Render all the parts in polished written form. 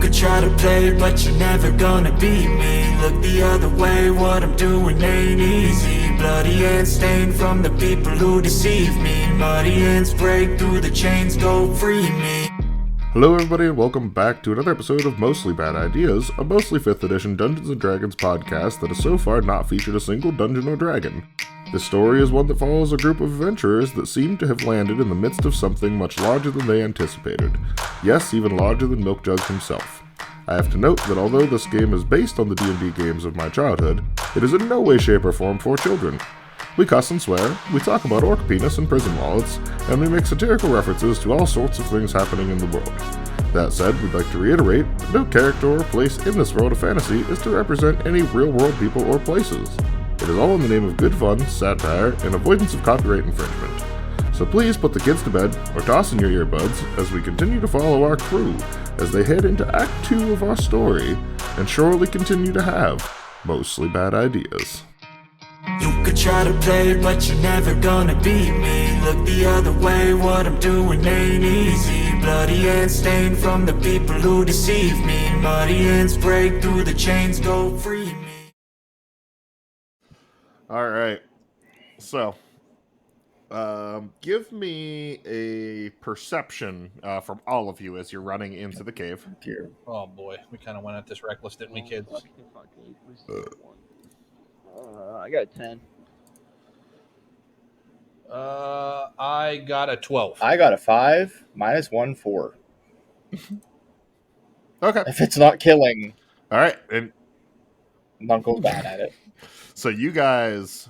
could try to play, but you're never gonna beat me. Look the other way, what I'm doing ain't easy. Bloody hands stained from the people who deceive me. Muddy hands break through the chains, go free me. Hello everybody and welcome back to another episode of Mostly Bad Ideas, a mostly 5th edition Dungeons & Dragons podcast that has so far not featured a single dungeon or dragon. This story is one that follows a group of adventurers that seem to have landed in the midst of something much larger than they anticipated. Yes, even larger than Milk Jug himself. I have to note that although this game is based on the D&D games of my childhood, it is in no way, shape, or form for children. We cuss and swear, we talk about orc penis and prison wallets, and we make satirical references to all sorts of things happening in the world. That said, we'd like to reiterate that no character or place in this world of fantasy is to represent any real-world people or places. It is all in the name of good fun, satire, and avoidance of copyright infringement. So please put the kids to bed, or toss in your earbuds, as we continue to follow our crew as they head into Act 2 of our story, and surely continue to have mostly bad ideas. You could try to play, but you're never gonna beat me. Look the other way, what I'm doing ain't easy. Bloody hands stained from the people who deceive me. Muddy hands break through the chains, go free me. Alright, so, give me a perception from all of you as you're running into the cave. Oh boy, we kind of went at this reckless, didn't we, kids? I got a 10. I got a 12. I got a 5, minus 1, 4. Okay. If it's not killing, Alright, and Nunkle's bad at it. so you guys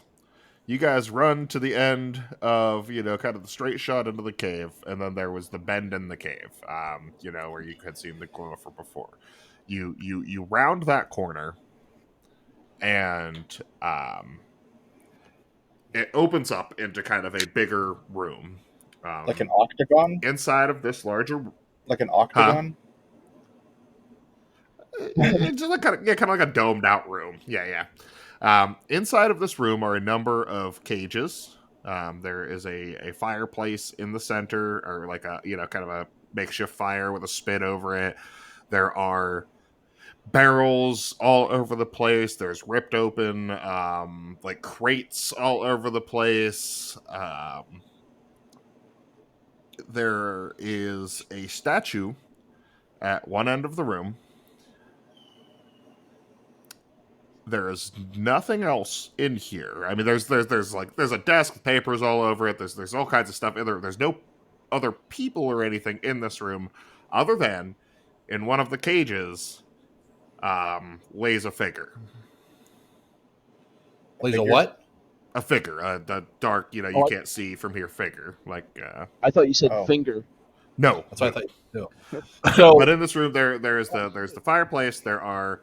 run to the end of, kind of the straight shot into the cave, and then there was the bend in the cave, where you had seen the gopher before. You round that corner, and it opens up into kind of a bigger room. Like an octagon? Inside of this larger... Like an octagon? It's like kind of like a domed out room. Yeah. Inside of this room are a number of cages. There is a fireplace in the center, or like a kind of a makeshift fire with a spit over it. There are barrels all over the place. There's ripped open like crates all over the place. There is a statue at one end of the room. There's nothing else in here. I mean, there's a desk with papers all over it. There's all kinds of stuff in there. There's no other people or anything in this room, other than in one of the cages lays a figure. Lays a what? A figure, the dark, you can't see from here figure. Like, I thought you said finger. No, that's what I thought. No. So, but in this room, there's the fireplace. There are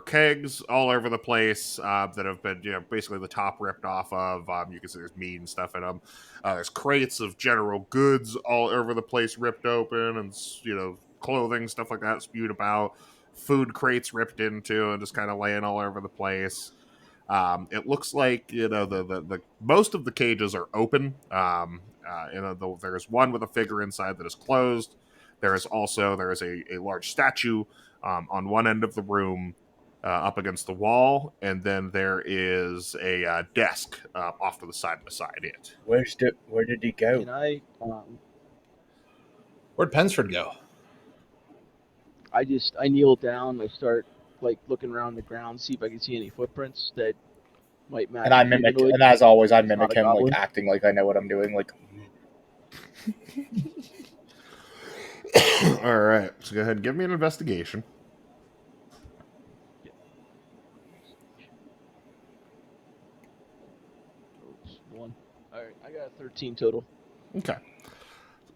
kegs all over the place that have been, basically the top ripped off of. You can see there's meat and stuff in them. There's crates of general goods all over the place, ripped open, and clothing, stuff like that, spewed about. Food crates ripped into and just kind of laying all over the place. It looks like the most of the cages are open. There's one with a figure inside that is closed. There is a large statue on one end of the room up against the wall, and then there is a desk off to the side beside it. Where did he go? Can I? Where'd Pensford go? I kneel down. I start looking around the ground, see if I can see any footprints that might match. And I mimic, and as always, I mimic him, goblin. acting like I know what I'm doing. All right, so go ahead and give me an investigation. One. All right, I got a 13 total. Okay.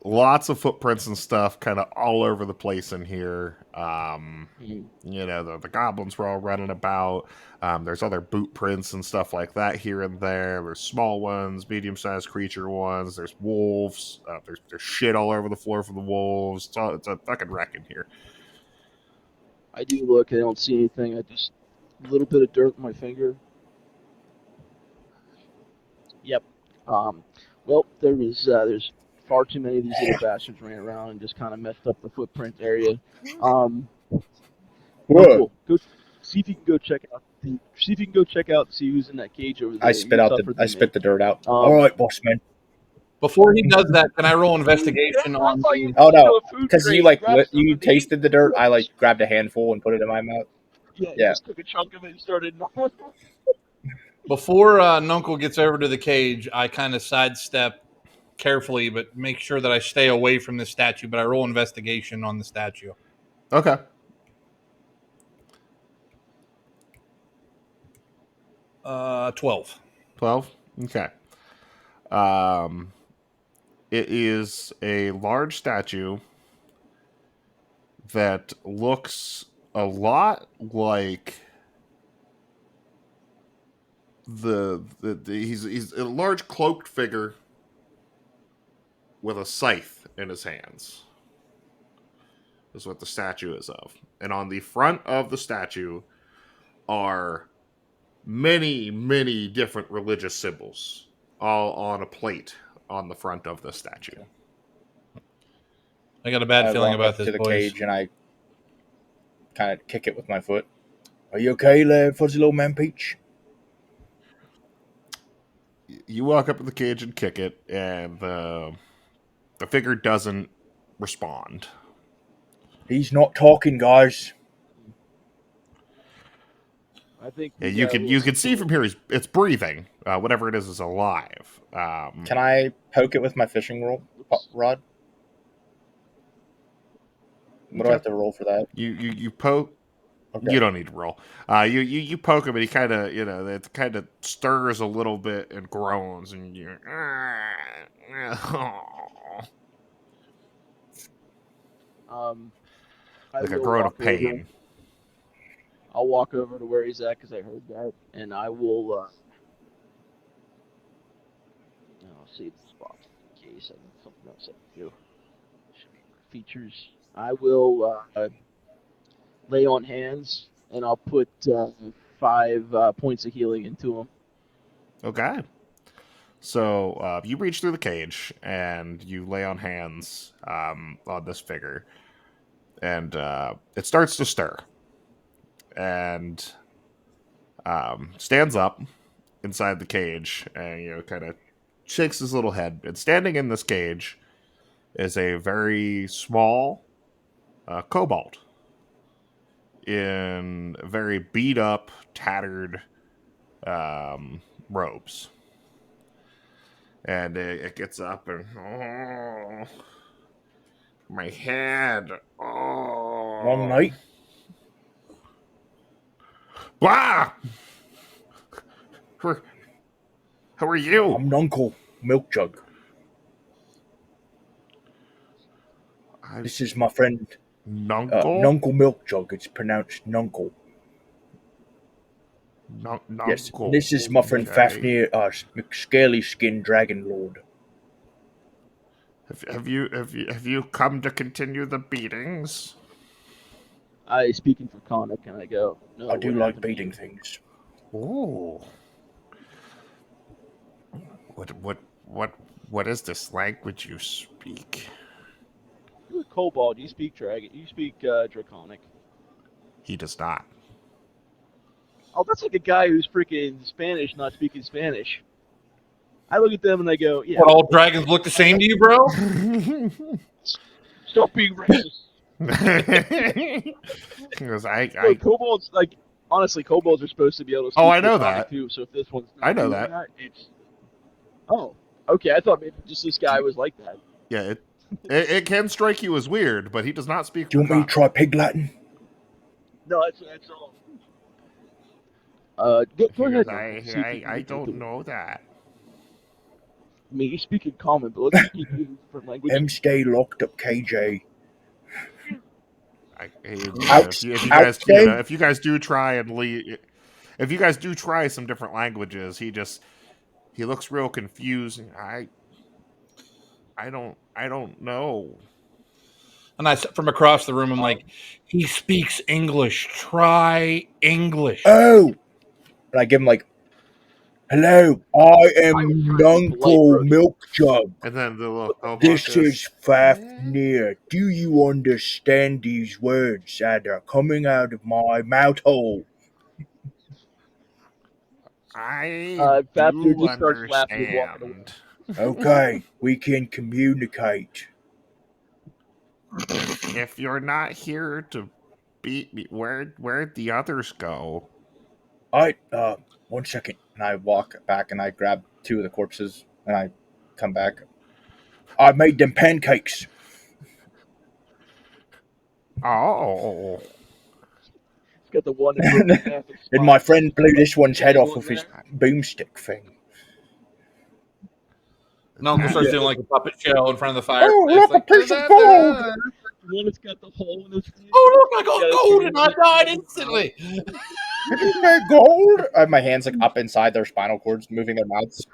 Lots of footprints and stuff kind of all over the place in here. The goblins were all running about. There's other boot prints and stuff like that here and there. There's small ones, medium-sized creature ones. There's wolves. There's shit all over the floor for the wolves. It's a fucking wreck in here. I do look. I don't see anything. I just a little bit of dirt on my finger. Yep. Well, there's far too many of these little bastards ran around and just kind of messed up the footprint area. Uncle, go see if you can go check out. See if you can go check out. See who's in that cage over there. I spit the dirt out. All right, boss man. Before he does that, can I roll investigation on the... Oh no, because you tasted the dirt. I like grabbed a handful and put it in my mouth. Yeah, just took a chunk of it and started. Before Nuncle gets over to the cage, I kind of sidestep carefully, but make sure that I stay away from the statue. But I roll investigation on the statue. Okay. Uh, 12. 12? Okay. It is a large statue that looks a lot like he's a large cloaked figure with a scythe in his hands. Is what the statue is of. And on the front of the statue are many, many different religious symbols, all on a plate on the front of the statue. I got a bad feeling about this, to the boys. cage, and I kind of kick it with my foot. Are you okay there, fuzzy little man Peach? You walk up to the cage and kick it, and the figure doesn't respond. He's not talking, guys. I think You can see from here it's breathing. Whatever it is alive. Can I poke it with my fishing rod? What do I have to roll for that? You poke. Okay. You don't need to roll. You poke him, and he kind of it kind of stirs a little bit and groans, and you. Like a groan of pain. I'll walk over to where he's at because I heard that, and I will. I'll see the spot in case I need something else I can do. Features. I will lay on hands, and I'll put 5 points of healing into him. Okay. So you reach through the cage, and you lay on hands on this figure, and it starts to stir. And stands up inside the cage and kind of shakes his little head. And standing in this cage is a very small kobold in very beat up, tattered robes. And it gets up and my head. Long night. Wow! How are you? I'm Nuncle Milk Jug. This is my friend Nuncle? Nuncle Milk Jug. It's pronounced Nuncle. Nuncle. Yes, this is my friend Fafnir, Scaly Skin Dragon Lord. Have you come to continue the beatings? I speaking for Conic, and I go. No, I do like beating things. Ooh. What is this language you speak? You're a kobold. You speak dragon. You speak draconic. He does not. Oh, that's like a guy who's freaking Spanish, not speaking Spanish. I look at them and I go, yeah. What, all dragons look the same to you, bro? Stop being racist. Because Look, kobolds, like, honestly, kobolds are supposed to be able to speak I know that. too, so if this one's not I know doing that. it's... Oh, okay, I thought maybe just this guy was like that. Yeah, it can strike you as weird, but he does not speak. Do you want me to try Pig Latin? No, that's all. Go ahead. I don't know that. I mean, you speak in common, but let's speak in different languages. M stay locked up KJ. If you guys do try and leave, if you guys do try some different languages, he looks real confused. I don't know. And I, from across the room, I'm like, he speaks English. Try English. Oh! And I give him like Hello, I am I was trying to be polite, Uncle Brody. Milk Jug. And then the little kobold This goes, is Fafnir. Do you understand these words that are coming out of my mouth hole? I Fafnir do just starts laughing and walking away. understand. Okay, we can communicate. If you're not here to beat me, where'd the others go? One second. And I walk back and I grab two of the corpses and I come back. I made them pancakes. Oh, He's got the one that broke in half and And my friend blew spot. this one's head off with Dangling his there. boomstick thing. And Uncle starts doing like a puppet show in front of the fire. Oh, It's look, a piece of "Da, da, gold!" da." The one that's got the hole in his face. Oh look, I got Yeah, gold and I it's- died instantly. Did you say gold? I have my hands like up inside their spinal cords, moving their mouths.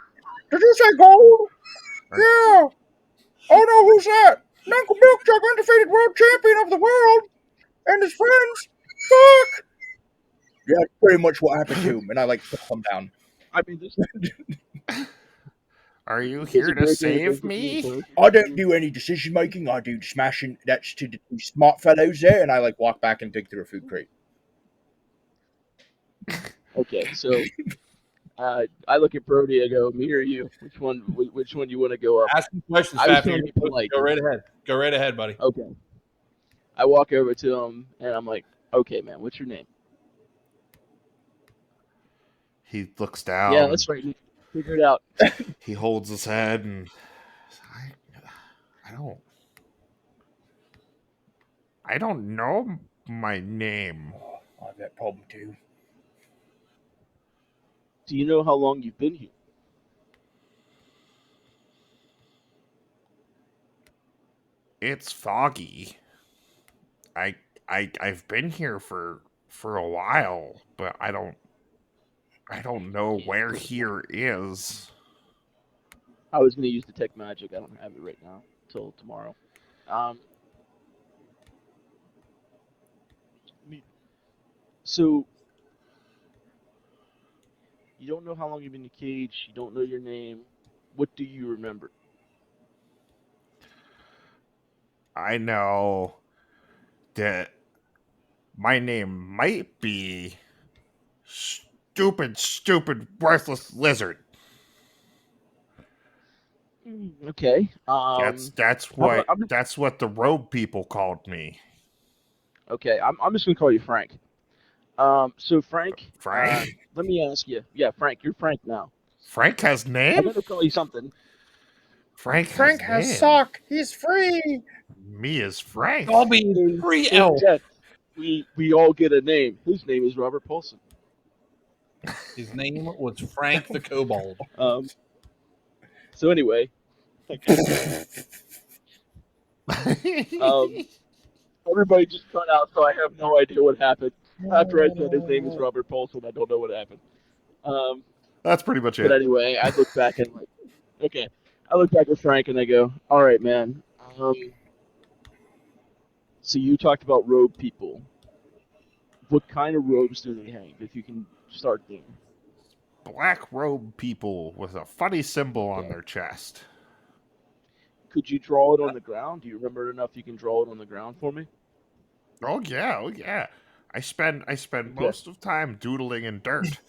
Did you say gold? Yeah. Oh no, who's that? Uncle Milkjug, undefeated world champion of the world, and his friends. Fuck. Yeah, that's pretty much what happened to him. And I like put them down. I mean, this are you is here a to great save day me? to I don't do any decision making. I do smashing. That's to the two smart fellows there, and I like walk back and dig through a food crate. Okay, so I look at Brody. I go, "Me or you? Which one? Which one you want to go up?" Ask him questions, I was Fafnir. trying to be polite. Go right ahead. Go right ahead, buddy. Okay. I walk over to him and I'm like, "Okay, man, what's your name?" He looks down. Yeah, that's right. Figure it out. He holds his head and I don't know my name. I have that problem too. Do you know how long you've been here? It's foggy. I've been here for a while, but I don't know where here is. I was gonna use detect magic. I don't have it right now till tomorrow. So you don't know how long you've been in the cage. You don't know your name. What do you remember? I know that my name might be stupid, worthless lizard. Okay. That's how what the robe people called me. Okay. I'm just gonna call you Frank. So Frank. Frank? Let me ask you. Yeah, Frank. You're Frank now. Frank has I'm name? gonna call you something. Frank has name. sock. He's free. Me is Frank. I'll be free elf. Yes, we all get a name. His name is Robert Paulson. His name was Frank the Kobold. So anyway, everybody just cut out, so I have no idea what happened. After I said his name is Robert Paulson, I don't know what happened. That's pretty much But it. anyway, I look back and like, okay, I look back at Frank and I go, all right, man. So you talked about robe people. What kind of robes do they hang? If you can start there. Black robe people with a funny symbol on their chest. Could you draw it on the ground? Do you remember enough you can draw it on the ground for me? Oh yeah. I spend most of time doodling in dirt.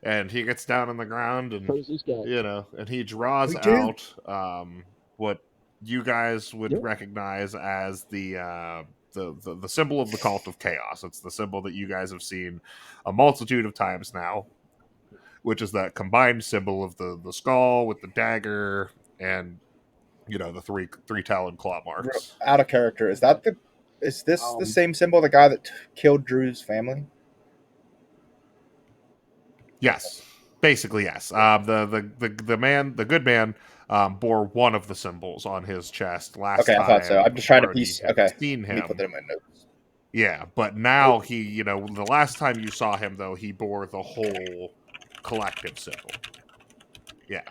And he gets down on the ground and Who's this guy? and he draws We do. out what you guys would Yep. recognize as the symbol of the cult of chaos. It's the symbol that you guys have seen a multitude of times now, which is that combined symbol of the skull with the dagger and the three talon claw marks. Out of character. Is this the same symbol the guy that killed Drew's family? Yes, basically yes. The good man bore one of the symbols on his chest last Okay, time. I thought so. I'm just trying to Brody piece. had Okay, seen let me him. put that in my notes. Yeah, but now he, the last time you saw him though, he bore the whole collective symbol. Yeah.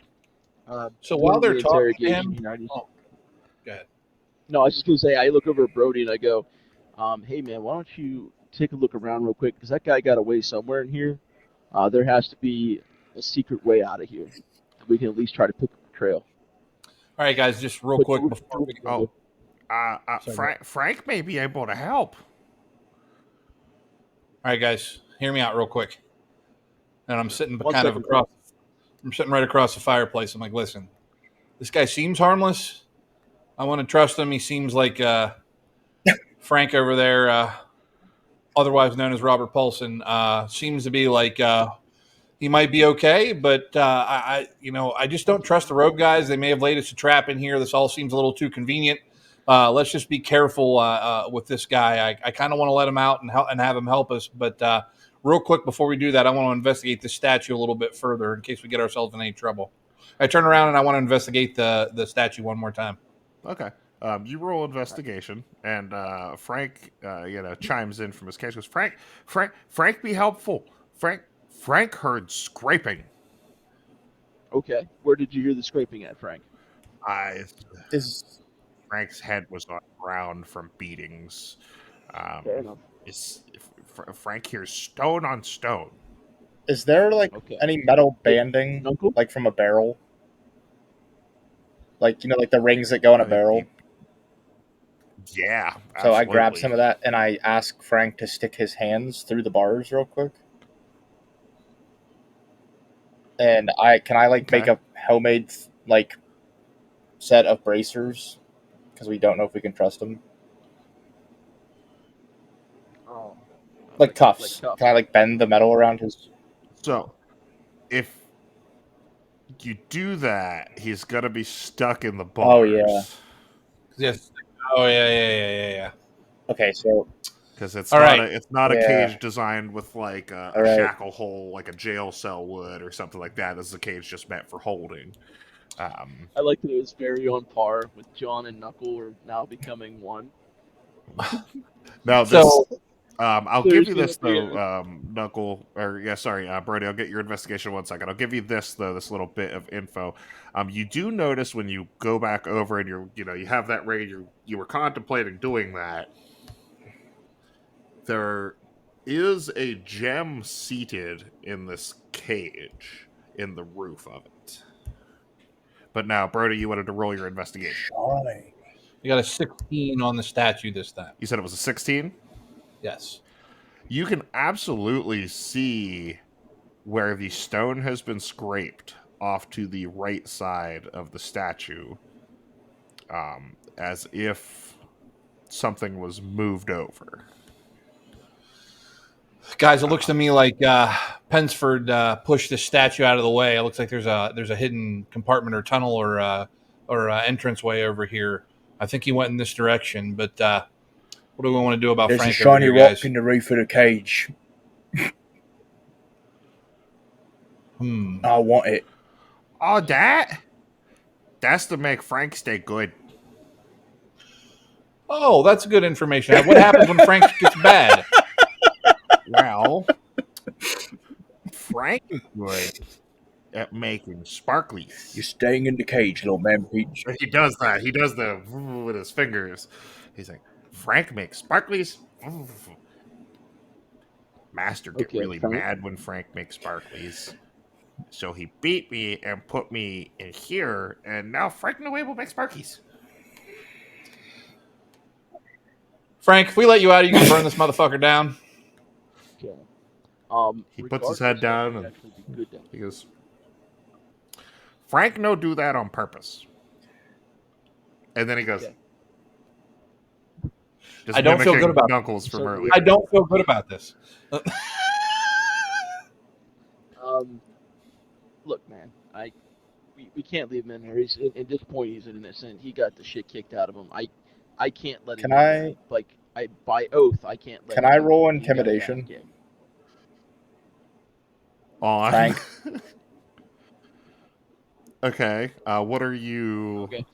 So while they're during the talking to interrogation, him, I just- go ahead. No, I was just gonna say I look over at Brody and I go, "Hey man, why don't you take a look around real quick? Because that guy got away somewhere in here. There has to be a secret way out of here. We can at least try to pick up the trail. All right, guys, just real But quick you- before we you- Sorry, Frank may be able to help. All right, guys, hear me out real quick. And I'm sitting One kind of second. across. I'm sitting right across the fireplace. I'm like, listen, this guy seems harmless. I want to trust him. He seems like Frank over there, otherwise known as Robert Paulson, seems to be like he might be okay. But I just don't trust the road guys. They may have laid us a trap in here. This all seems a little too convenient. Let's just be careful with this guy. I kind of want to let him out and have him help us. But real quick before we do that, I want to investigate the statue a little bit further in case we get ourselves in any trouble. I turn around and I want to investigate the statue one more time. Okay. You roll investigation, and Frank, chimes in from his cage. Goes, Frank, be helpful. Frank heard scraping. Okay. Where did you hear the scraping at, Frank? Frank's head was on the ground from beatings. Fair enough. Frank hears stone on stone. Is there Okay. any metal banding Uncle? from a barrel? Like the rings that go in a barrel? Yeah. So I grab some of that and I ask Frank to stick his hands through the bars real quick. And can I make a homemade set of bracers because we don't know if we can trust them. Oh. Like cuffs. Like cuffs. Can I bend the metal around his? So, if you do that, he's gonna be stuck in the bars. Oh, yeah. Yes. Oh yeah. Okay, so Because it's All not right. it's not a Yeah. cage designed with a right. shackle hole like a jail cell would or something like that. This is a cage just meant for holding. I like that it was very on par with John and Knuckle are now becoming one. Now this. So I'll There's give you this gonna be though, Knuckle. Brody. I'll get your investigation in 1 second. I'll give you this though, this little bit of info. You do notice when you go back over and you have that ring, you were contemplating doing that. There is a gem seated in this cage in the roof of it. But now, Brody, you wanted to roll your investigation. Johnny. we got a 16 on the statue this time. You said it was a 16? Yes. You can absolutely see where the stone has been scraped off to the right side of the pensford, as if something was moved over. Guys, it looks to me like Pensford pushed the statue out of the way. It looks like there's a hidden compartment or tunnel or entranceway over here. I think he went in this direction, but what do we want to do about There's Frank a shiny over here, rock guys? in the roof of the cage. I want it. Oh, that's to make Frank stay good. Oh, that's good information. What happens when Frank gets bad? Well, Frank is good at making sparklies. You're staying in the cage, little man Peach. He does that. He does the with his fingers. He's like, Frank makes sparklies. Master get Okay, really Frank. mad when Frank makes sparklies. So he beat me and put me in here, and now Frank no way will make sparkies. Frank, if we let you out, you can burn this motherfucker down. Okay. He puts his head regardless, that down would and actually be good then. he goes, Frank no do that on purpose. And then he goes, Okay. just I don't feel mimicking good about Knuckles from So- earlier. I don't feel good about this. Look, man, we can't leave him in there. He's at this point he's innocent. He got the shit kicked out of him. I can't let him. Can I- by oath I can't let. Can him I in roll there. He got a bad intimidation? kick. On. Frank. Okay. What are you? Okay.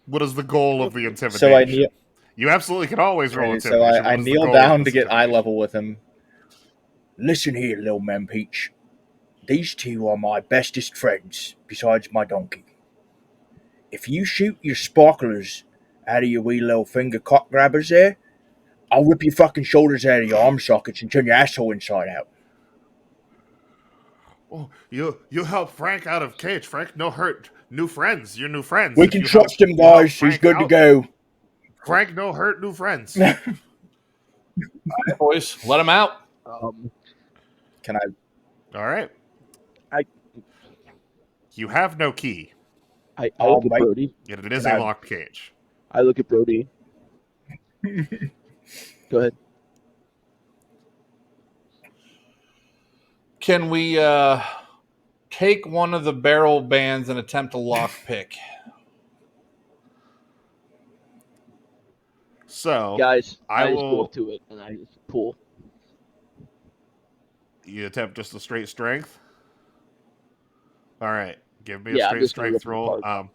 What is the goal of the intimidation? So I kneel. You absolutely can always roll Okay, so intimidation. I What is the kneel goal down of to this get eye intimidation? level with him. Listen here, little man Peach. These two are my bestest friends, besides my donkey. If you shoot your sparklers out of your wee little finger cock grabbers there, I'll rip your fucking shoulders out of your arm sockets and turn your asshole inside out. Oh, you help Frank out of cage. Frank, no hurt. New friends. You're new friends. We If can you help- trust him, you help guys. He's Frank good to out, go. Frank, no hurt. New friends. Boys, let him out. Can I? All right. I You have no key. I look at wait. Brody. Yet it is Can a I- locked cage. I look at Brody. Go ahead. Can we take one of the barrel bands and attempt to lock pick? So, Guys, I I just go will. up to it and I just pull. You attempt just a straight strength. All right. Give me a Yeah, I'm straight just gonna strength rip it roll. apart.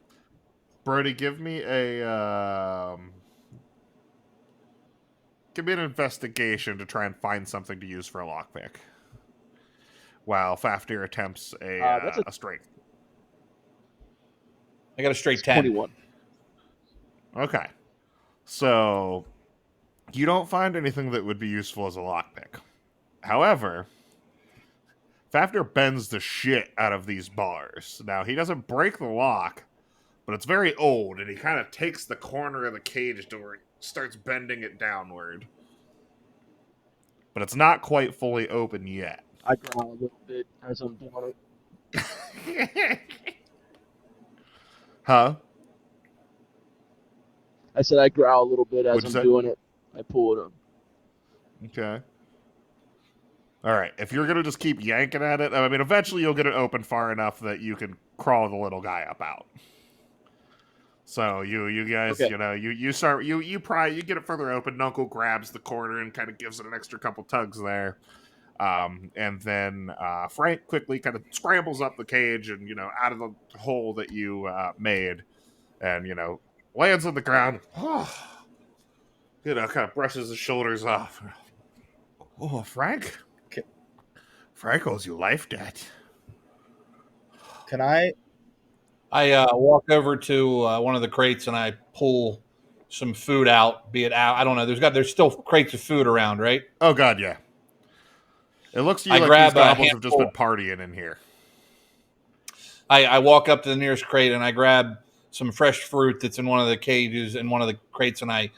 Brody, give me an investigation to try and find something to use for a lockpick. While Fafnir attempts That's a strength. I got a straight 10. 21. Okay. So you don't find anything that would be useful as a lockpick. However, Fafnir bends the shit out of these bars. Now, he doesn't break the lock, but it's very old, and he kind of takes the corner of the cage door and starts bending it downward. But it's not quite fully open yet. I growl a little bit as I'm doing it. Huh? I said I growl a little bit as What'd you I'm say? doing it. I pull it up. Okay. All right. If you're gonna just keep yanking at it, I mean, eventually you'll get it open far enough that you can crawl the little guy up out. So you guys, Okay. you know, you start you pry, you get it further open. Nuncle grabs the corner and kind of gives it an extra couple tugs there, and then Frank quickly kind of scrambles up the cage and out of the hole that you made, and lands on the ground. Kind of brushes his shoulders off. Oh, Frank. Frank owes you life debt. Can I? I walk over to one of the crates and I pull some food out. Be it out, I don't know. There's still crates of food around, right? Oh God, yeah. It looks to you I like grab these a goblins have just been handful. partying in here. I walk up to the nearest crate and I grab some fresh fruit that's in one of the cages in one of the crates and I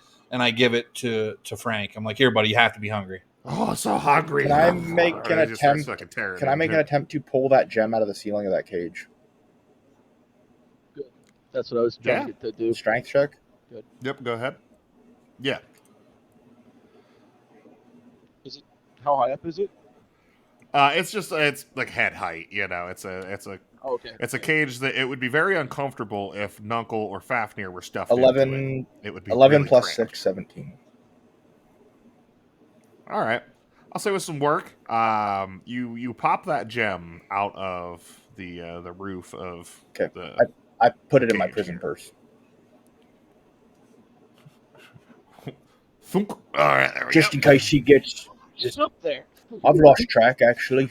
give it to Frank. I'm like, here, buddy, you have to be hungry. Oh, so hungry. Can I make an He just starts attempt? fucking tearing Can I make into an it. attempt to pull that gem out of the ceiling of that cage? That's what I was trying to get to do. Strength check. Yep, go ahead. Yeah. Is it? How high up is it? It's like head height, it's a Oh, okay. it's a cage that it would be very uncomfortable if Nuncle or Fafnir were stuffed into 11. it. It would be 11 really plus cramped. 6, 17. All right. I'll say with some work, you pop that gem out of the roof of Okay. the I put it in my cage prison here. purse. Thunk. All right, there we Just go. in case he gets. Just up there. I've lost track, actually.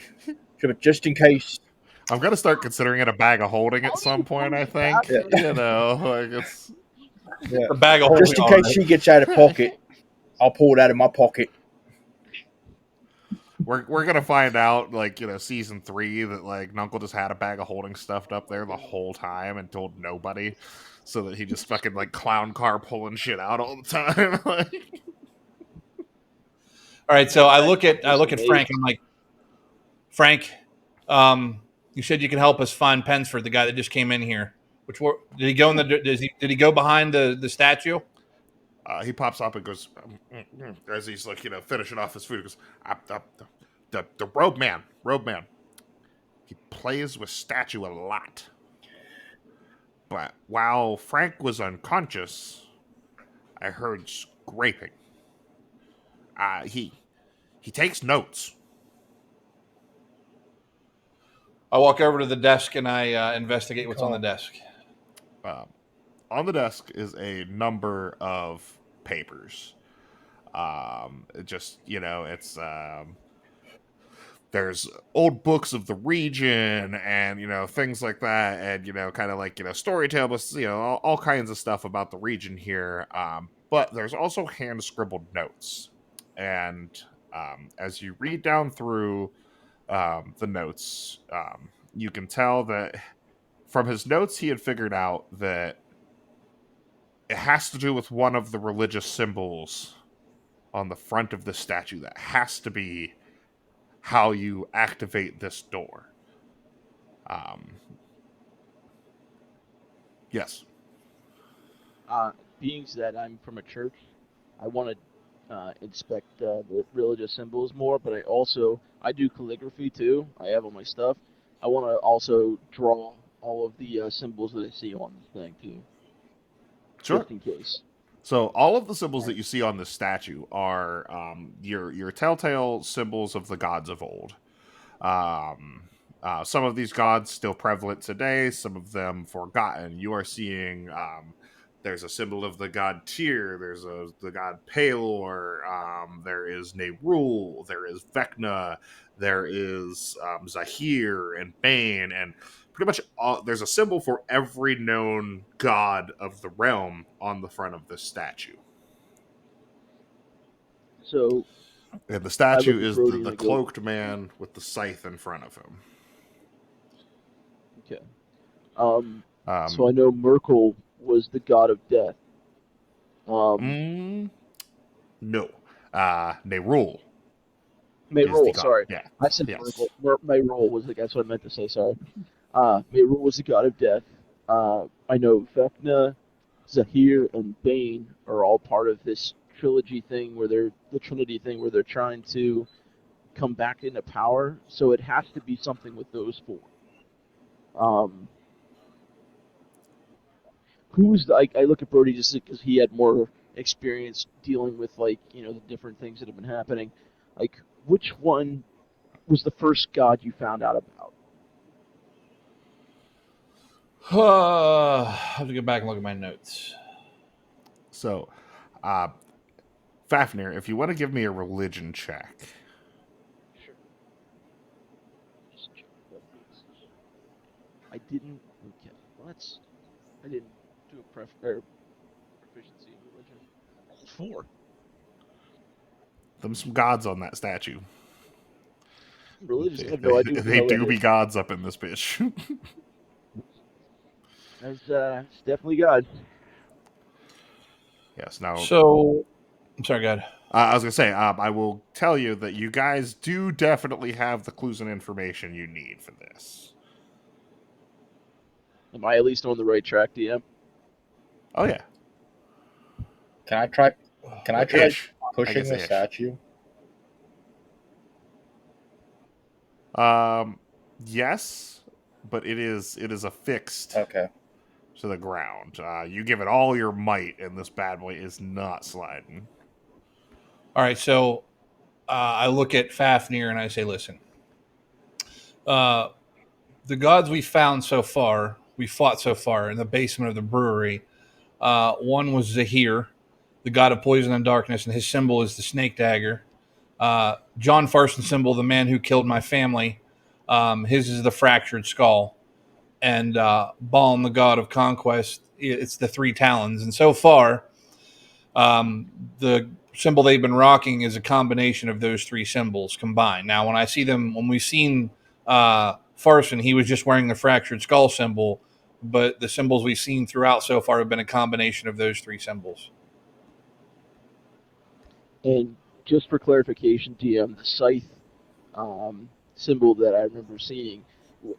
But just in case. I'm gonna start considering it a bag of holding at some point. I think Yeah. like it's. Yeah. A bag of Just in holding, case she gets out of pocket, I'll pull it out of my pocket. We're gonna find out, season 3, that Nuncle just had a bag of holding stuffed up there the whole time and told nobody, so that he just fucking clown car pulling shit out all the time. All right, so I look at Frank. I'm like, Frank, you said you can help us find Pensford, the guy that just came in here. Did he go in the? Did he go behind the statue? He pops up and goes, as he's finishing off his food. He goes, the robe man. He plays with statue a lot. But while Frank was unconscious, I heard scraping. He takes notes. I walk over to the desk and I investigate what's on the desk. On the desk is a number of papers. There's old books of the region and things like that, and kind of story tales, all kinds of stuff about the region here. But there's also hand scribbled notes, and as you read down through the notes, you can tell that from his notes he had figured out that it has to do with one of the religious symbols on the front of the statue. That has to be how you activate this door. Yes. Being that I'm from a church, I want to inspect the religious symbols more, but I do calligraphy too. I have all my stuff. I want to also draw all of the symbols that I see on the thing too, Sure. just in case. So all of the symbols that you see on this statue are your telltale symbols of the gods of old. Some of these gods still prevalent today, some of them forgotten. You are seeing there's a symbol of the god Tyr, there's the god Pelor, there is Nerul, there is Vecna, there is Zahir and Bane, and pretty much there's a symbol for every known god of the realm on the front of this statue. So, and the statue is Brody the and I go, cloaked man with the scythe in front of him. okay. So I know Merkel was the god of death. No. Nerul. Mayrol, sorry. Yeah. I said Yes. Merkel. Mayrol was that's what I meant to say, sorry. Mayrol was the god of death. I know Vecna, Zahir, and Bane are all part of this trilogy thing where the Trinity thing where they're trying to come back into power. So it has to be something with those four. I look at Brody just because he had more experience dealing with the different things that have been happening. Like, which one was the first god you found out about? I have to go back and look at my notes. So, Fafnir, if you want to give me a religion check. Sure. Just check that. I didn't. Okay. Well, I didn't do a proficiency in religion. 4. Them some gods on that statue. Religious. I have no idea. They do be gods up in this bitch. It's definitely God. Yes. Now. So, I'm sorry, God. I was gonna say, I will tell you that you guys do definitely have the clues and information you need for this. Am I at least on the right track, DM? Oh yeah. Can I try Ish. pushing the statue? Yes, but it is affixed Okay. to the ground. You give it all your might, and this bad boy is not sliding. All right, so I look at Fafnir and I say, listen, the gods we fought so far in the basement of the brewery, one was Zahir, the god of poison and darkness, and his symbol is the snake dagger. John Farson's symbol, the man who killed my family, his is the fractured skull. And Balm, the god of conquest, it's the 3 talons. And so far, the symbol they've been rocking is a combination of those 3 symbols combined. Now, when we've seen Farson, he was just wearing the fractured skull symbol, but the symbols we've seen throughout so far have been a combination of those 3 symbols. And just for clarification, DM, the scythe symbol that I remember seeing,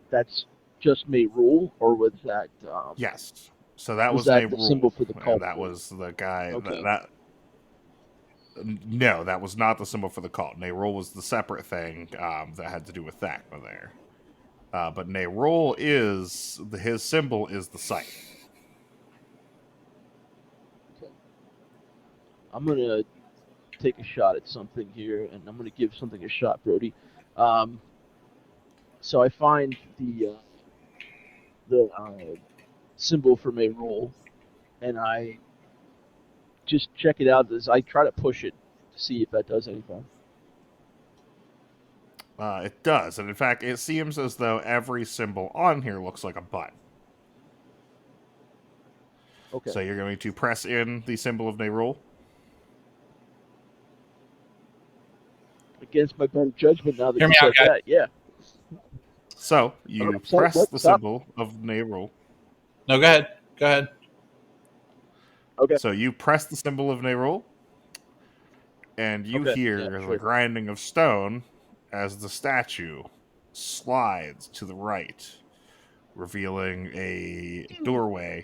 that's just Mayrul, or was that? Yes. So that was that the symbol for the cult? That was the guy. Okay. No, that was not the symbol for the cult. Nerul was the separate thing that had to do with Thakma there. But Nerul his symbol is the scythe. Okay. I'm gonna take a shot at something here, and I'm gonna give something a shot, Brody. So I find the symbol for Mayrol, and I just check it out. As I try to push it to see if that does anything. It does, and in fact, it seems as though every symbol on here looks like a button. Okay. So you're going to press in the symbol of Nerul? Against my better judgment, now that Hear you me said out, guys. that, yeah. So you press the symbol of Nerul. No, go ahead. Go ahead. Okay. So you press the symbol of Nerul, and you hear the grinding of stone as the statue slides to the right, revealing a doorway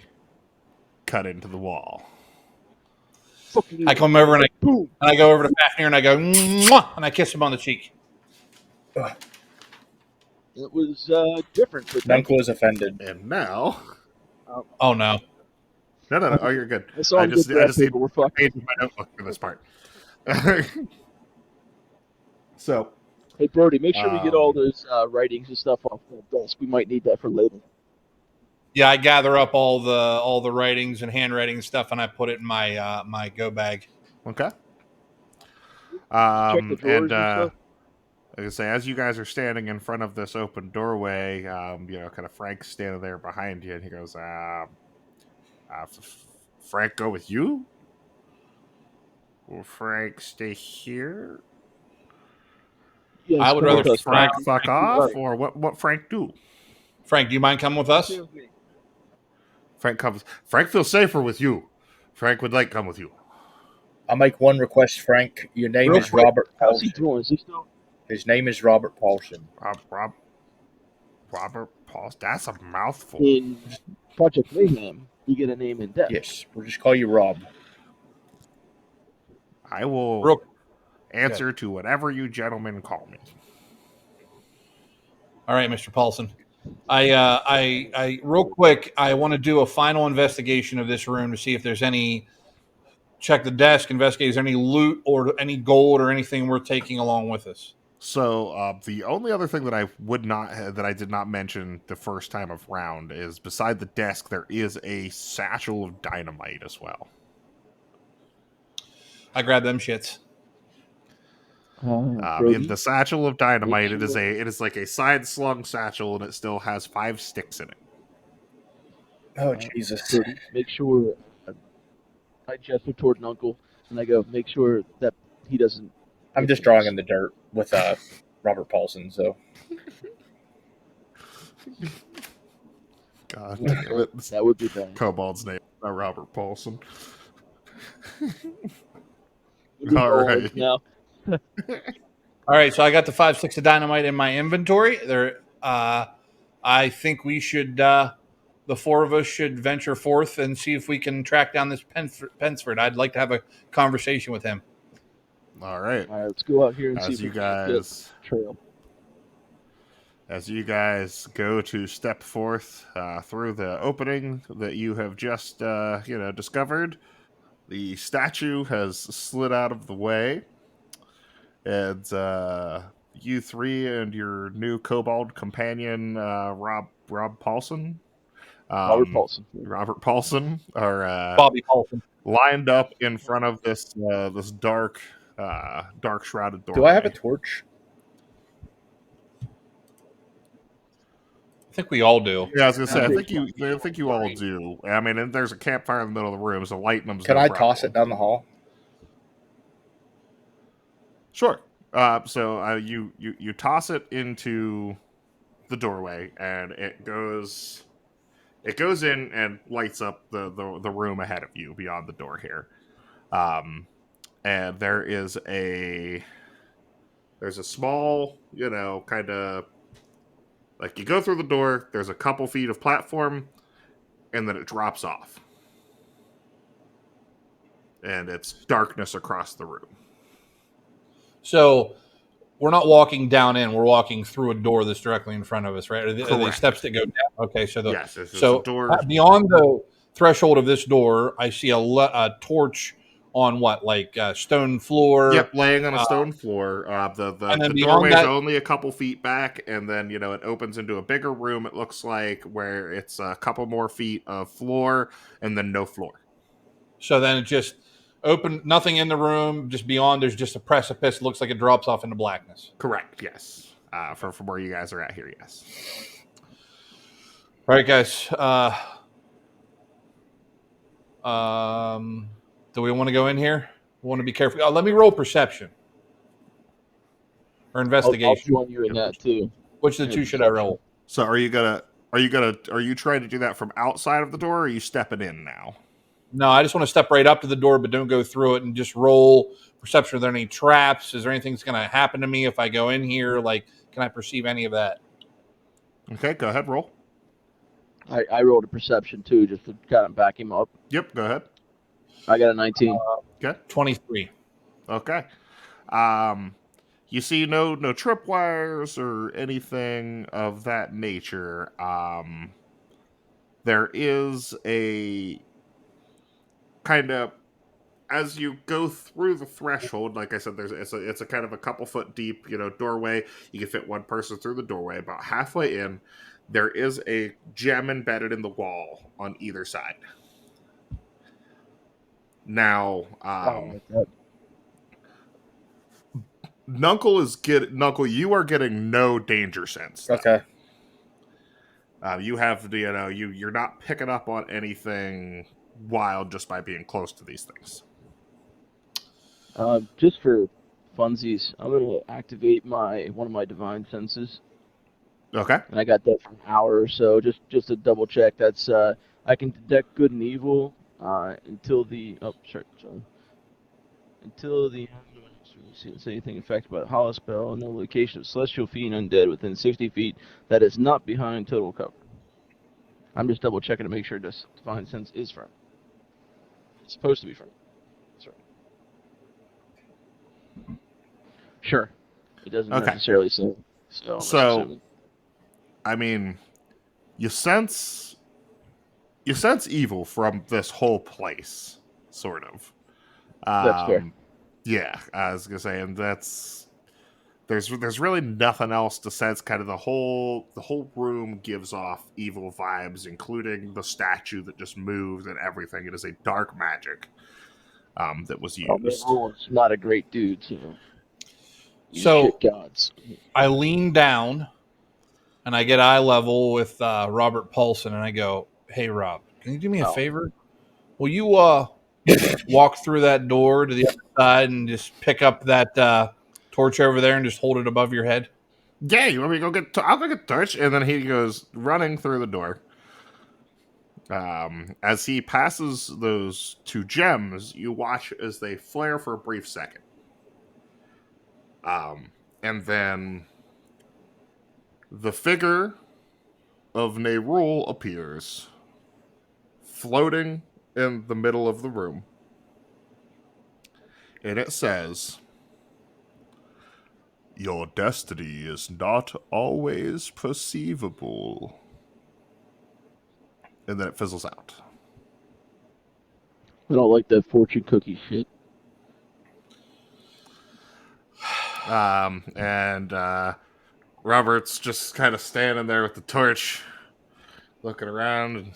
cut into the wall. I come over and I go over to Fafnir and I go, mwah, and I kiss him on the cheek. It was different. But Nuncle is offended. And now, oh no, no, oh, you're good. I just need my notebook for this part. So, hey Brody, make sure we get all those writings and stuff off the desk. We might need that for later. yeah, I gather up all the writings and handwriting stuff, and I put it in my my go bag. Okay. Check the drawers and stuff. Like I say, as you guys are standing in front of this open doorway, kind of Frank's standing there behind you, and he goes, Frank go with you? Will Frank stay here? Yes, I would rather Frank fuck off, or what Frank do? Frank, do you mind coming with us? Frank comes. Frank feels safer with you. Frank would like to come with you. I'll make one request, Frank. Your name is Robert Paulson. His name is Robert Paulson. Robert Paulson. That's a mouthful. In Project Mayhem, you get a name in depth. Yes, we'll just call you Rob. I will answer to whatever you gentlemen call me. All right, Mr. Paulson. I real quick, I want to do a final investigation of this room to see if there's any. Check the desk, investigate. Is there any loot or any gold or anything worth taking along with us? So the only other thing that I did not mention the first time around is beside the desk there is a satchel of dynamite as well. I grabbed them shits. In the satchel of dynamite, it is like a side slung satchel, and it still has 5 sticks in it. Oh Jesus! Make sure I gesture toward an uncle, and I go, make sure that he doesn't. I'm just drawing in the dirt with Robert Paulson. So. God, that would be bad. Kobold's name, not Robert Paulson. All right. Now. All right, so I got the 5 sticks of dynamite in my inventory. I think we should, the 4 of us should venture forth and see if we can track down this Pensford. I'd like to have a conversation with him. All right, let's go out here and see if we can get trail. As you guys go to step forth through the opening that you have just, discovered, the statue has slid out of the way. And you 3 and your new kobold companion, Rob Paulson. Robert Paulson are Bobby Paulson lined up in front of this dark shrouded door. Do I have a torch? I think we all do. Yeah, I was gonna say. I think you all do. I mean, and there's a campfire in the middle of the room, so lighting them's Can I toss it down the hall? Sure. So you toss it into the doorway, and it goes in and lights up the room ahead of you beyond the door here. And there's a small, kind of like you go through the door, there's a couple feet of platform, and then it drops off. And it's darkness across the room. So we're not walking down in; we're walking through a door that's directly in front of us, right? Are they steps that go down? Okay, so a door. Beyond the threshold of this door, I see a torch on what, like stone floor? Yep, laying on a stone floor. The doorway is only a couple feet back, and then it opens into a bigger room. It looks like where it's a couple more feet of floor, and then no floor. So then it just. Open, nothing in the room, just beyond, there's just a precipice. Looks like it drops off into blackness. Correct, yes. From where you guys are at here, yes. All right, guys. Do we want to go in here? We want to be careful. Let me roll perception. Or investigation. I'll join you in that, too. Which of the two should I roll? So are you trying to do that from outside of the door, or are you stepping in now? No, I just want to step right up to the door, but don't go through it, and just roll perception. Are there any traps? Is there anything that's going to happen to me if I go in here? Like, can I perceive any of that? Okay, go ahead, roll. I rolled a perception too, just to kind of back him up. Yep, go ahead. I got a 19. Okay. 23. Okay. You see no tripwires or anything of that nature. There is a kind of, as you go through the threshold, like I said, it's a kind of a couple foot deep, doorway. You can fit one person through the doorway. About halfway in, there is a gem embedded in the wall on either side. Now, Nunkle, you are getting no danger sense. Okay. You have you're not picking up on anything wild just by being close to these things. Just for funsies, I'm gonna activate one of my divine senses. Okay. And I got that for an hour or so, just to double check. That's I can detect good and evil until the see anything affected by the hollow spell, no location of celestial fiend undead within 60 feet that is not behind total cover. I'm just double checking to make sure this divine sense is firm. It's supposed to be firm. That's right. Sure. It doesn't necessarily say. So I mean, you sense evil from this whole place, sort of. That's fair. Yeah, I was gonna say, and there's really nothing else to sense. Kind of the whole room gives off evil vibes, including the statue that just moved and everything. It is a dark magic that was used. Roland's not a great dude, So shit gods. I lean down and I get eye level with Robert Paulson, and I go, "Hey, Rob, can you do me a favor? Will you walk through that door to the other side and just pick up that torch over there and just hold it above your head?" Yeah, you want me to go get? I'll go get torch, and then he goes running through the door. As he passes those two gems, you watch as they flare for a brief second. And then the figure of Nerul appears, floating in the middle of the room. And it says, "Your destiny is not always perceivable." And then it fizzles out. I don't like that fortune cookie shit. And Robert's just kind of standing there with the torch, looking around. And,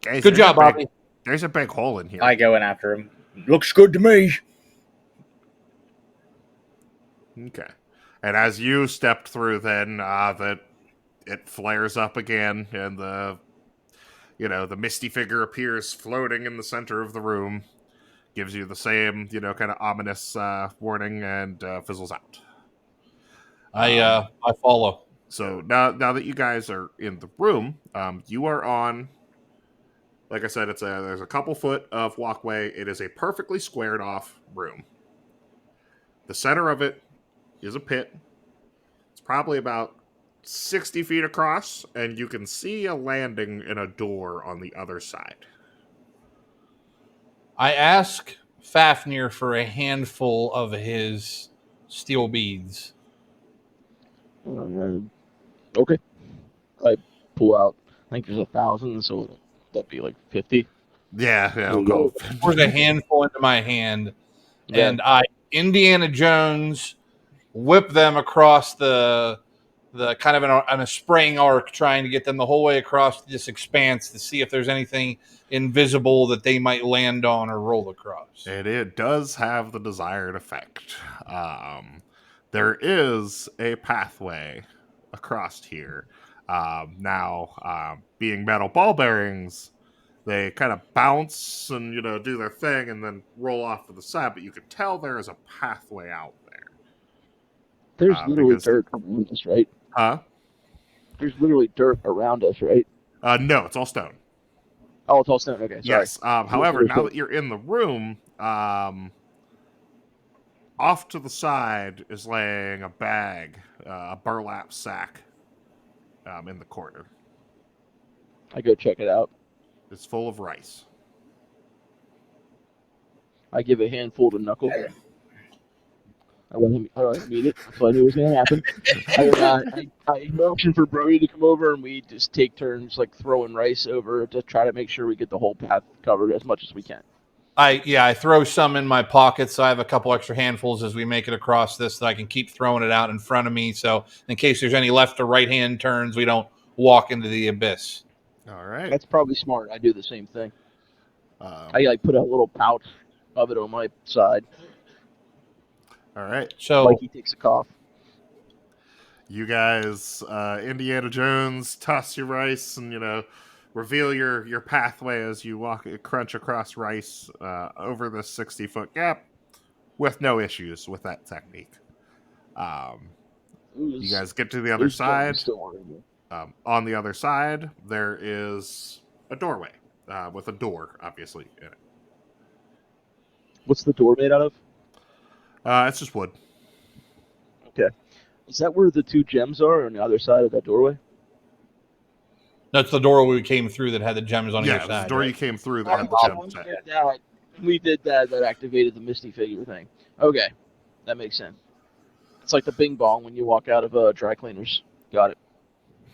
"Guys, Good job, Bobby." There's a big hole in here. I go in after him. Looks good to me. Okay. And as you stepped through, then that it flares up again, and the misty figure appears floating in the center of the room, gives you the same kind of ominous warning, and fizzles out. I follow. So now that you guys are in the room, you are on. Like I said, there's a couple foot of walkway. It is a perfectly squared off room. The center of it is a pit. It's probably about 60 feet across, and you can see a landing and a door on the other side. I ask Fafnir for a handful of his steel beads. Okay. I pull out, I think there's 1,000, so that'd be like 50. Yeah, I'll go. Pours a handful into my hand, and I Indiana Jones whip them across the kind of on a spraying arc, trying to get them the whole way across this expanse to see if there's anything invisible that they might land on or roll across. And it does have the desired effect. There is a pathway across here. Now, being metal ball bearings, they kind of bounce and do their thing and then roll off to the side, but you can tell there is a pathway out there. There's literally dirt around us, right? Huh? There's literally dirt around us, right? No, it's all stone. Oh, it's all stone. Okay, sorry. Yes. However, now that you're in the room, off to the side is laying a bag, a burlap sack, in the corner. I go check it out. It's full of rice. I give a handful to Knuckle. I let him eat it. That's what I knew was going to happen. I motion for Brody to come over, and we just take turns like throwing rice over to try to make sure we get the whole path covered as much as we can. I throw some in my pockets. So I have a couple extra handfuls as we make it across this that I can keep throwing it out in front of me. So in case there's any left or right hand turns, we don't walk into the abyss. All right. That's probably smart. I do the same thing. I like put a little pouch of it on my side. All right. So like he takes a cough. You guys, Indiana Jones, toss your rice and, reveal your pathway as you crunch across rice over the 60-foot gap with no issues with that technique. You guys get to the other side. On the other side, there is a doorway with a door, obviously, in it. What's the door made out of? It's just wood. Okay. Is that where the 2 gems are on the other side of that doorway? that's the door we came through that had the gems on either Yeah, side. the door right? you came through that had the gems. We did that. That activated the Misty figure thing. Okay, that makes sense. It's like the Bing Bong when you walk out of dry cleaners. Got it.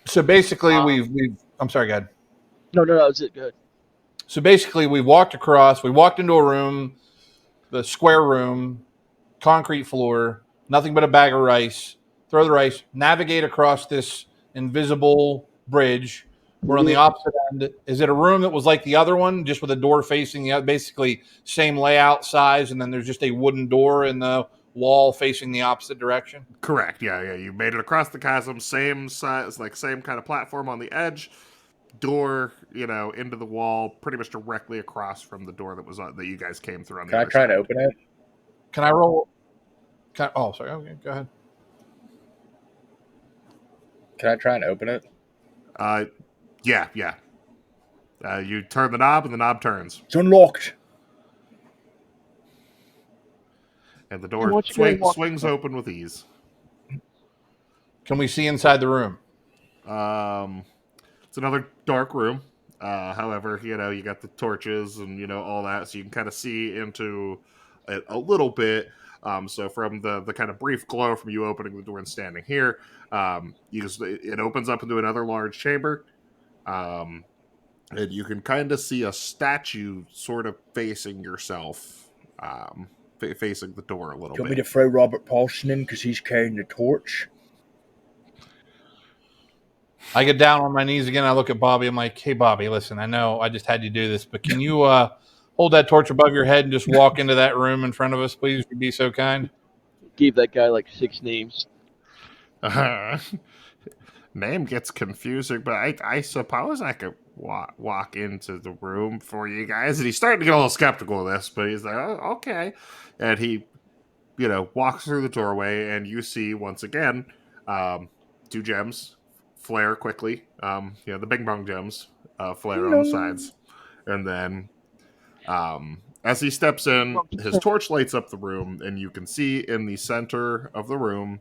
So basically, we've. I'm sorry, God. No, that's it. Good. So basically, we walked across. We walked into a room, the square room, concrete floor, nothing but a bag of rice. Throw the rice, navigate across this invisible bridge. We're on the opposite end. Is it a room that was like the other one, just with a door facing the other, basically same layout, size, and then there's just a wooden door in the wall facing the opposite direction? Correct. Yeah. You made it across the chasm, same size, like same kind of platform on the edge. Door, into the wall, pretty much directly across from the door that you guys came through on the Can I other try side. and open it? Can I roll? Oh, sorry. Okay, go ahead. Can I try and open it? Yeah. You turn the knob, and the knob turns, It's unlocked. and the door swings open with ease. Can we see inside the room? It's another dark room. However, you got the torches and all that, so you can kind of see into it a little bit. So from the kind of brief glow from you opening the door and standing here, it opens up into another large chamber, and you can kind of see a statue sort of facing yourself, facing the door a little bit. Do you want me to throw Robert Paulson in because he's carrying the torch? I get down on my knees again. I look at Bobby. I'm like, hey, Bobby, listen, I know I just had you do this, but can you hold that torch above your head and just walk into that room in front of us, please? Would you be so kind? Gave that guy like 6 names. Name gets confusing, but I suppose I could walk into the room for you guys. And he's starting to get a little skeptical of this, but he's like, oh, okay. And he, walks through the doorway, and you see, once again, 2 gems flare quickly. The Bing Bong gems flare on the sides. And then as he steps in, his torch lights up the room, and you can see in the center of the room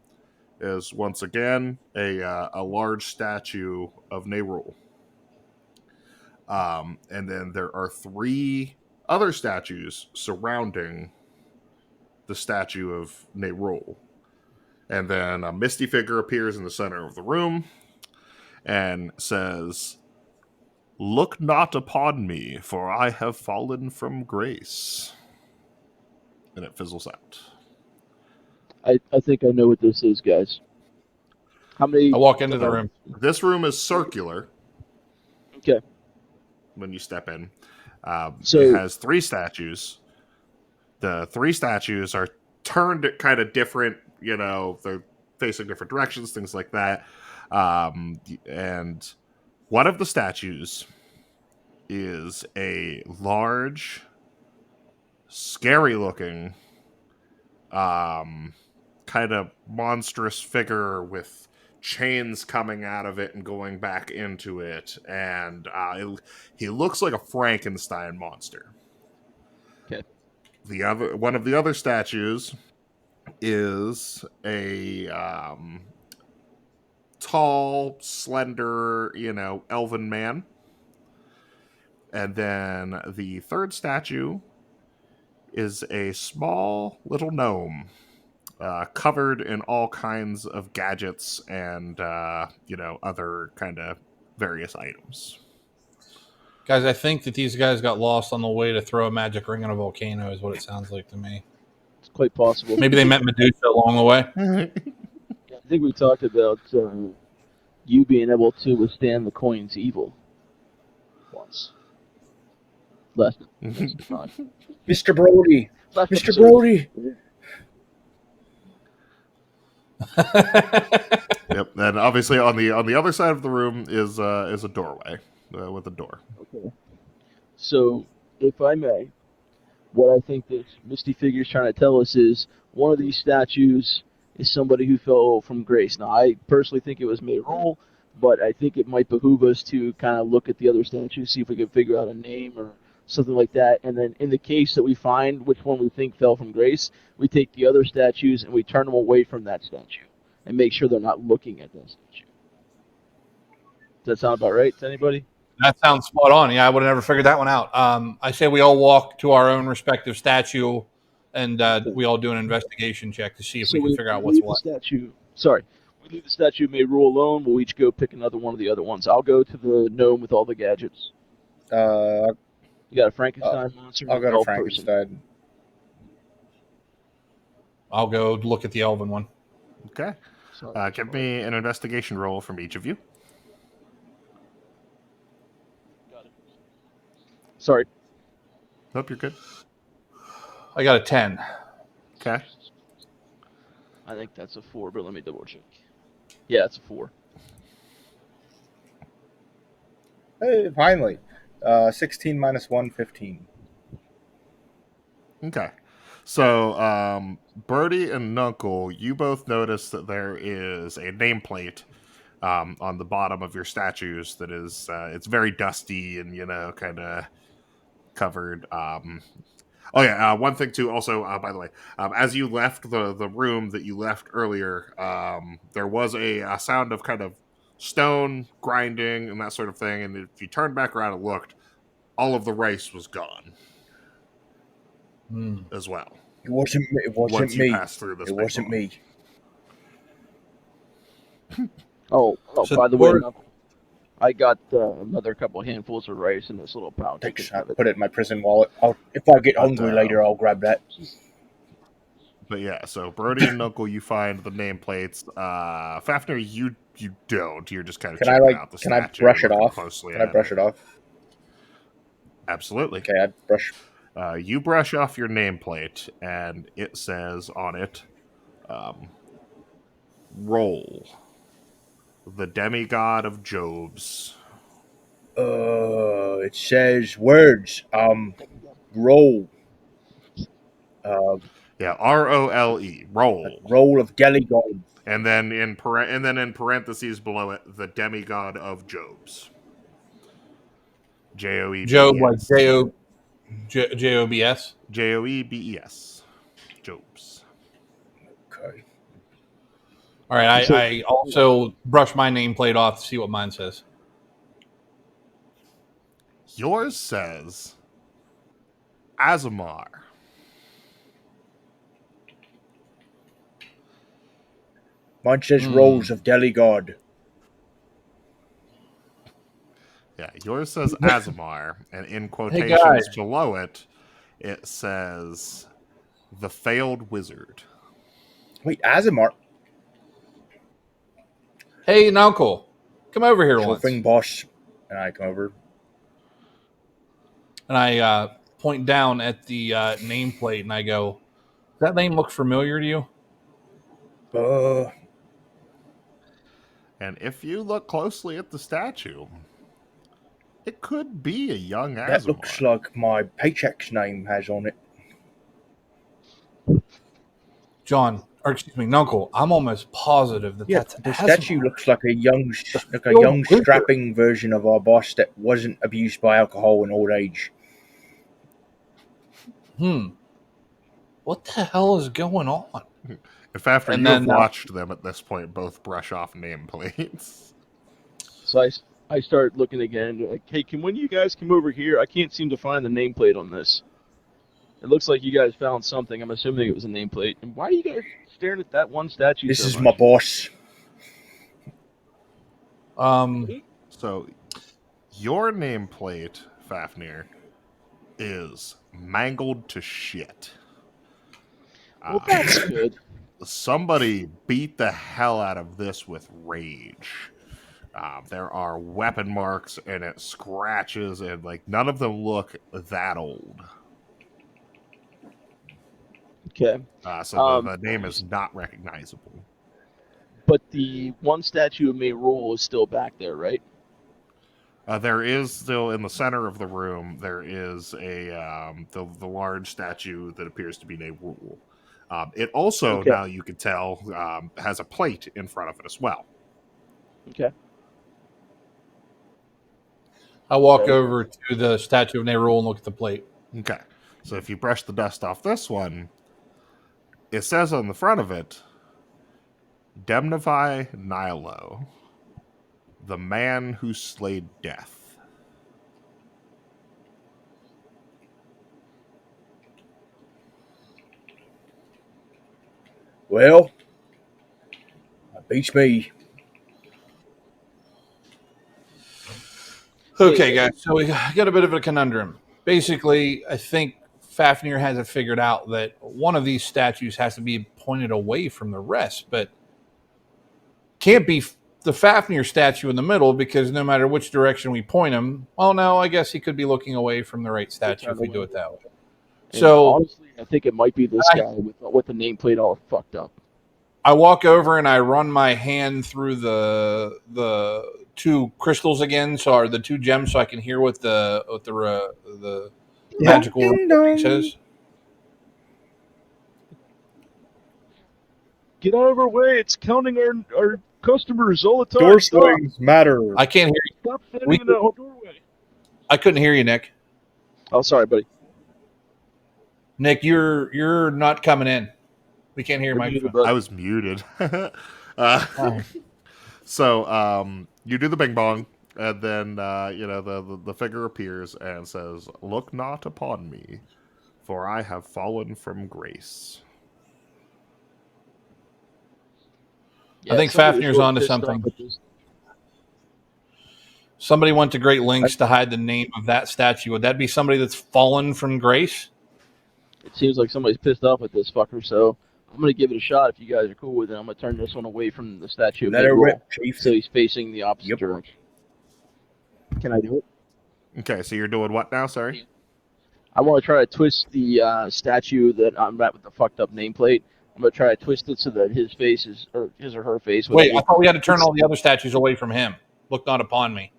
is once again a large statue of Nerul. And then there are 3 other statues surrounding the statue of Nerul. And then a misty figure appears in the center of the room and says, "Look not upon me, for I have fallen from grace." And it fizzles out. I think I know what this is, guys. How many? I walk into the room. This room is circular. Okay. When you step in, So it has 3 statues. The 3 statues are turned at kind of different, they're facing different directions, things like that. And one of the statues is a large, scary-looking, kind of monstrous figure with chains coming out of it and going back into it, and he looks like a Frankenstein monster. Okay. One of the other statues is a tall, slender, elven man. And then the third statue is a small little gnome, covered in all kinds of gadgets and other kind of various items. Guys, I think that these guys got lost on the way to throw a magic ring on a volcano, is what it sounds like to me. It's quite possible. Maybe they met Medusa along the way. I think we talked about you being able to withstand the coin's evil once. Last time. Mr. Brody. Last Mr. episode. Brody. Yep, and obviously on the other side of the room is a doorway with a door. Okay. So, if I may, what I think this Misty figure is trying to tell us is one of these statues is somebody who fell from grace. Now, I personally think it was Mayroll, but I think it might behoove us to kind of look at the other statues, see if we can figure out a name or something like that. And then in the case that we find which one we think fell from grace, we take the other statues and we turn them away from that statue and make sure they're not looking at that statue. Does that sound about right to anybody? That sounds spot on. Yeah, I would have never figured that one out. I say we all walk to our own respective statue, and we all do an investigation check to see if we can figure out what's what. We leave the statue Mayroll alone. We'll each go pick another one of the other ones. I'll go to the gnome with all the gadgets. You got a Frankenstein monster? I'll go to Frankenstein. I'll go look at the elven one. Okay. Give me an investigation roll from each of you. Sorry. Hope you're good. I got a 10. Okay. I think that's a 4, but let me double check. Yeah, it's a 4. Hey, finally. 16 minus 1, 15. Okay. So, Birdie and Nuncle, you both notice that there is a nameplate on the bottom of your statues that is, it's very dusty and, kind of covered. One thing too, also, by the way, as you left the room that you left earlier, there was a sound of kind of stone grinding and that sort of thing, and if you turned back around and looked, all of the rice was gone as well. It wasn't me. It wasn't once me. You passed through this it wasn't door. me. Oh, So by the way, I got another couple handfuls of rice in this little pouch. Thanks. Put it in my prison wallet. If I get hungry later, I'll grab that. But yeah, so Brody and Nuncle, you find the nameplates. Fafnir, you don't. You're just kind of checking out the statue. Can I brush it off? Can I brush it off? Absolutely. Okay, I brush. You brush off your nameplate, and it says on it, "Roll, the demigod of Jobs." It says words. Roll. Yeah, ROLE. Roll. Roll of demigod. And then in parentheses below it, the demigod of Jobs. Joebs. Job, like Jobs. Joebes. Jobs. Okay. All right, I also brush my nameplate off to see what mine says. Yours says Azamar. Mine says rolls of demigod. Yeah, yours says Azamar, and in quotations below it, it says the failed wizard. Wait, Azamar. Hey, Nuncle, come over here once. Thing, boss. And I come over. And I point down at the nameplate, and I go, "Does that name look familiar to you?" And if you look closely at the statue, it could be a young Azamar. That looks like my paycheck's name has on it. John, or excuse me, Nuncle. I'm almost positive that Yeah, that's the Asimov. statue looks like a young, film wizard. strapping version of our boss that wasn't abused by alcohol in old age. What the hell is going on? If after And you have then, watched them at this point, both brush off nameplates. So I start looking again. Like, hey, when you guys come over here? I can't seem to find the nameplate on this. It looks like you guys found something. I'm assuming it was a nameplate. And why are you guys staring at that one statue? This so is much? my boss. So, your nameplate, Fafnir, is mangled to shit. Well, that's good. Somebody beat the hell out of this with rage. There are weapon marks and it scratches, and like none of them look that old. Okay. So the name is not recognizable. But the one statue of May Rule is still back there, right? There is still in the center of the room. There is the large statue that appears to be named Rule. It also, Okay. now you can tell, has a plate in front of it as well. Okay. I walk over to the statue of Nerul and look at the plate. Okay. So if you brush the dust off this one, it says on the front of it, Demnify Nilo, the man who slayed death. Well, that beats me. Okay, guys. So we got a bit of a conundrum. Basically, I think Fafnir has it figured out that one of these statues has to be pointed away from the rest, but can't be the Fafnir statue in the middle because no matter which direction we point him, well, no, I guess he could be looking away from the right statue if we do it that way. And So honestly, I think it might be this guy with the nameplate all fucked up. I walk over and I run my hand through the two crystals again, so are the two gems, so I can hear what the magical report says. Get out of our way! It's counting our customers all the time. Door swings matter. I can't hear you. Stop standing in the doorway. I couldn't hear you, Nick. Oh, sorry, buddy. Nick, you're not coming in. We can't hear your microphone. I was muted. So you do the bing bong, and then the figure appears and says, "Look not upon me, for I have fallen from grace." I think Fafnir's onto something. Somebody went to great lengths to hide the name of that statue. Would that be somebody that's fallen from grace? It seems like somebody's pissed off at this fucker, so I'm going to give it a shot if you guys are cool with it. I'm going to turn this one away from the statue. Let her rip, Chief. So he's facing the opposite direction. Can I do it? Okay, so you're doing what now? Sorry? I want to try to twist the statue that I'm at with the fucked up nameplate. I'm going to try to twist it so that his face is, or his or her face. Wait, I thought we had to turn all the other statues away from him. Look not upon me.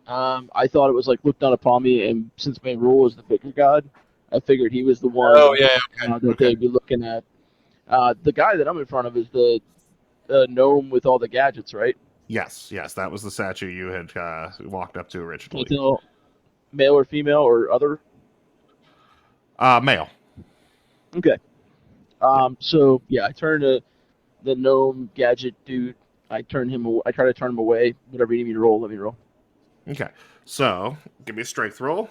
I thought it was like look not upon me, and since May Rule is the bigger god, I figured he was the one that they'd be looking at. The guy that I'm in front of is the gnome with all the gadgets, right? Yes, that was the statue you had walked up to originally. Male or female or other? Male. Okay. So yeah, I turn to the gnome gadget dude. I try to turn him away. Whatever you need me to roll, let me roll. Okay. So give me a strength roll.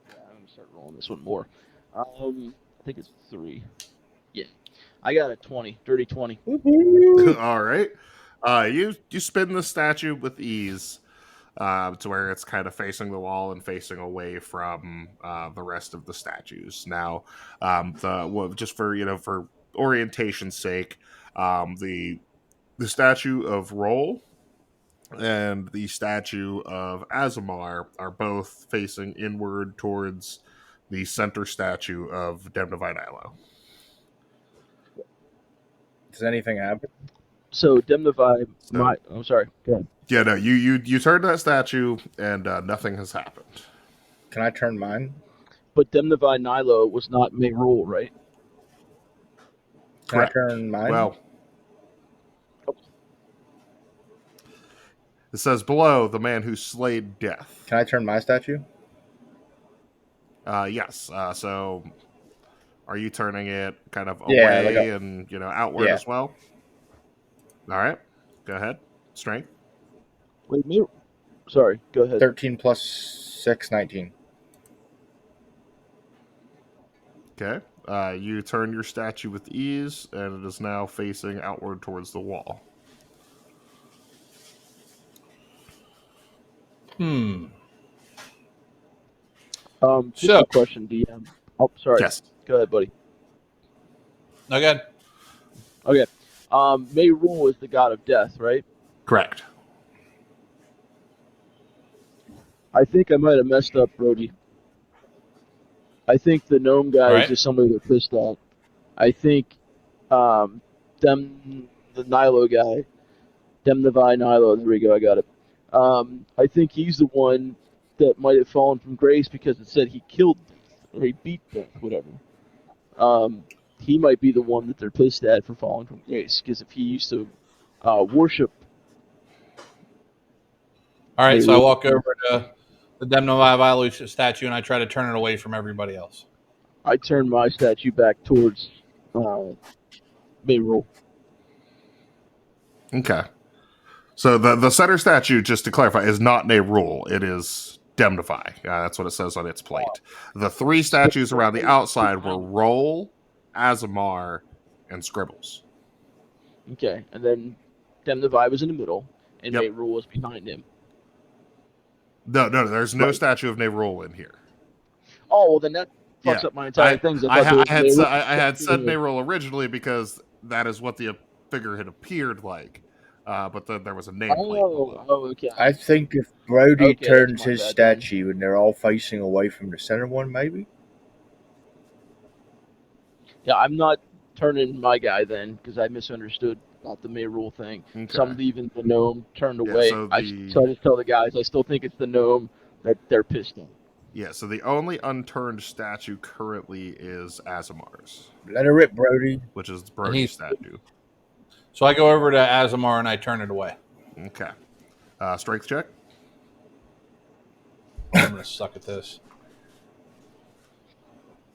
Yeah, I'm gonna start rolling this one more. I think it's 3. Yeah. I got a 20. Dirty 20. All right. You spin the statue with ease to where it's kind of facing the wall and facing away from the rest of the statues. Now, just for orientation's sake, the statue of Roll and the statue of Azamar are both facing inward towards the center statue of Demnivine Ilo. Does anything happen? So Demnivine, I'm sorry. Go ahead. Yeah, no, you turned that statue and nothing has happened. Can I turn mine? But Demnivine Nilo was not May Rule, right? Can I turn mine? Well, it says below the man who slayed death. Can I turn my statue? Yes. So, are you turning it kind of Yeah, away and outward Yeah. as well? All right. Go ahead. Strength. Wait, me? Sorry, go ahead. 13 plus 6, 19. Okay. You turn your statue with ease, and it is now facing outward towards the wall. Just So- a question, DM. Oh, sorry. Yes. Go ahead, buddy. No good. Okay. May Rule is the god of death, right? Correct. I think I might have messed up, Brody. I think the gnome guy Right. is just somebody they're pissed at. I think the Nilo guy, Demnavai Nilo, there we go, I got it. I think he's the one that might have fallen from grace because it said he killed death, or he beat death, whatever. He might be the one that they're pissed at for falling from grace, because if he used to worship... All right, so I walk over to the Demnavai statue and I try to turn it away from everybody else. I turn my statue back towards May Rule. Okay. So the center statue, just to clarify, is not Nerul. It is Demnify. That's what it says on its plate. The three statues around the outside were Roll, Azamar, and Scribbles. Okay, and then Demnavai was in the middle, and Yep. May Rule was behind him. No, there's no Right. statue of Nerul in here. Oh, well, then that fucks Yeah. up my entire thing. I had said Nerul originally because that is what the figure had appeared like. But then there was a nameplate below. Okay. I think if Brody Okay, turns that's my his bad statue and they're all facing away from the center one, maybe? Yeah, I'm not turning my guy then, because I misunderstood about the May Rule thing. Okay. So I'm leaving the gnome turned Yeah, away. so I just tell the guys I still think it's the gnome that they're pissed at. Yeah, so the only unturned statue currently is Azamar's, Let her rip, Brody. which is Brody's statue. So I go over to Azamar and I turn it away. Okay. Strength check. I'm going to suck at this.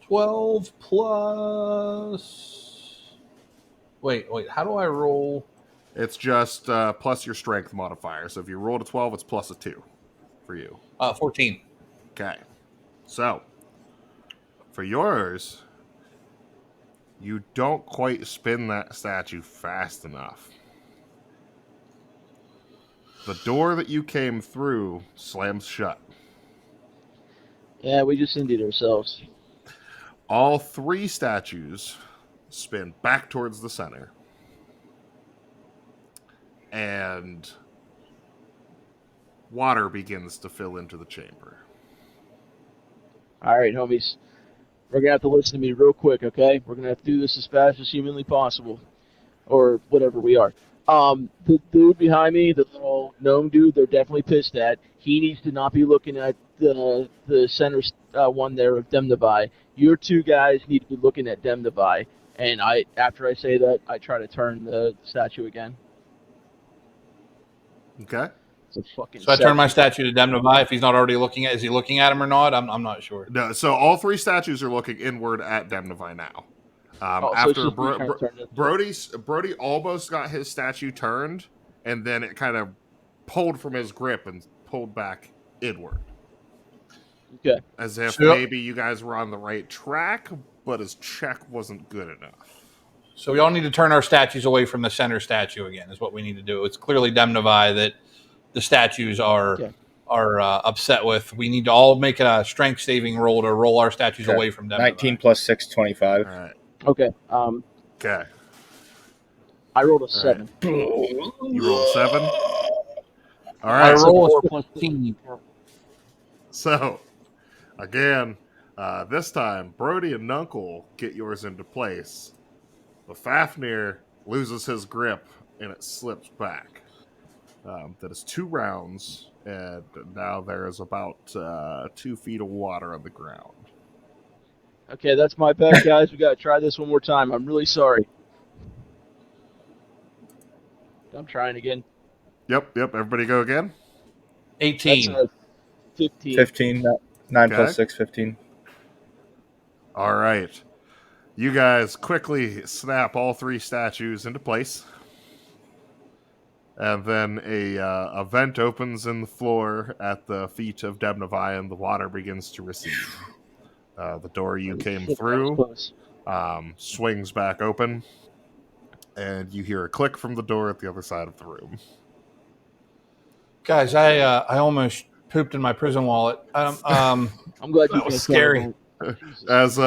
12 plus... Wait, how do I roll? It's just plus your strength modifier. So if you roll a 12, it's plus a 2 for you. 14. Okay. So, for yours, you don't quite spin that statue fast enough. The door that you came through slams shut. Yeah, we just indied ourselves. All three statues spin back towards the center. And water begins to fill into the chamber. All right, homies. We're going to have to listen to me real quick, okay? We're going to have to do this as fast as humanly possible. Or whatever we are. The dude behind me, the little gnome dude, they're definitely pissed at. He needs to not be looking at the center one there of Demnavai. Your two guys need to be looking at Demnavai. And after I say that, I try to turn the statue again. Okay. It's a fucking So I turn my statue to Demnavai. If he's not already looking at, is he looking at him or not? I'm not sure. No, so all three statues are looking inward at Demnavai now. So After it's just Brody almost got his statue turned, and then it kind of pulled from his grip and pulled back inward. Okay. As if So- maybe you guys were on the right track, but his check wasn't good enough. So we all need to turn our statues away from the center statue again, is what we need to do. It's clearly Demnavai that the statues are upset with. We need to all make a strength saving roll to roll our statues Okay. away from Demnavai. 19 plus 6, 25. All right. Okay. Okay. I rolled a 7. You roll a 7. All I right. roll a 14. So, again, this time, Brody and Nuncle get yours into place. But Fafnir loses his grip, and it slips back. That is 2 rounds, and now there is about 2 feet of water on the ground. Okay, that's my bad, guys. We got to try this one more time. I'm really sorry. I'm trying again. Yep. Everybody go again. 18. That's 15. 15. 9 Okay. plus 6, 15. All right. You guys quickly snap all 3 statues into place. And then a vent opens in the floor at the feet of Debnavai, and the water begins to recede. The door you Holy came shit, that was through close. swings back open, and you hear a click from the door at the other side of the room. Guys, I almost pooped in my prison wallet. I'm glad you That was guys scary. As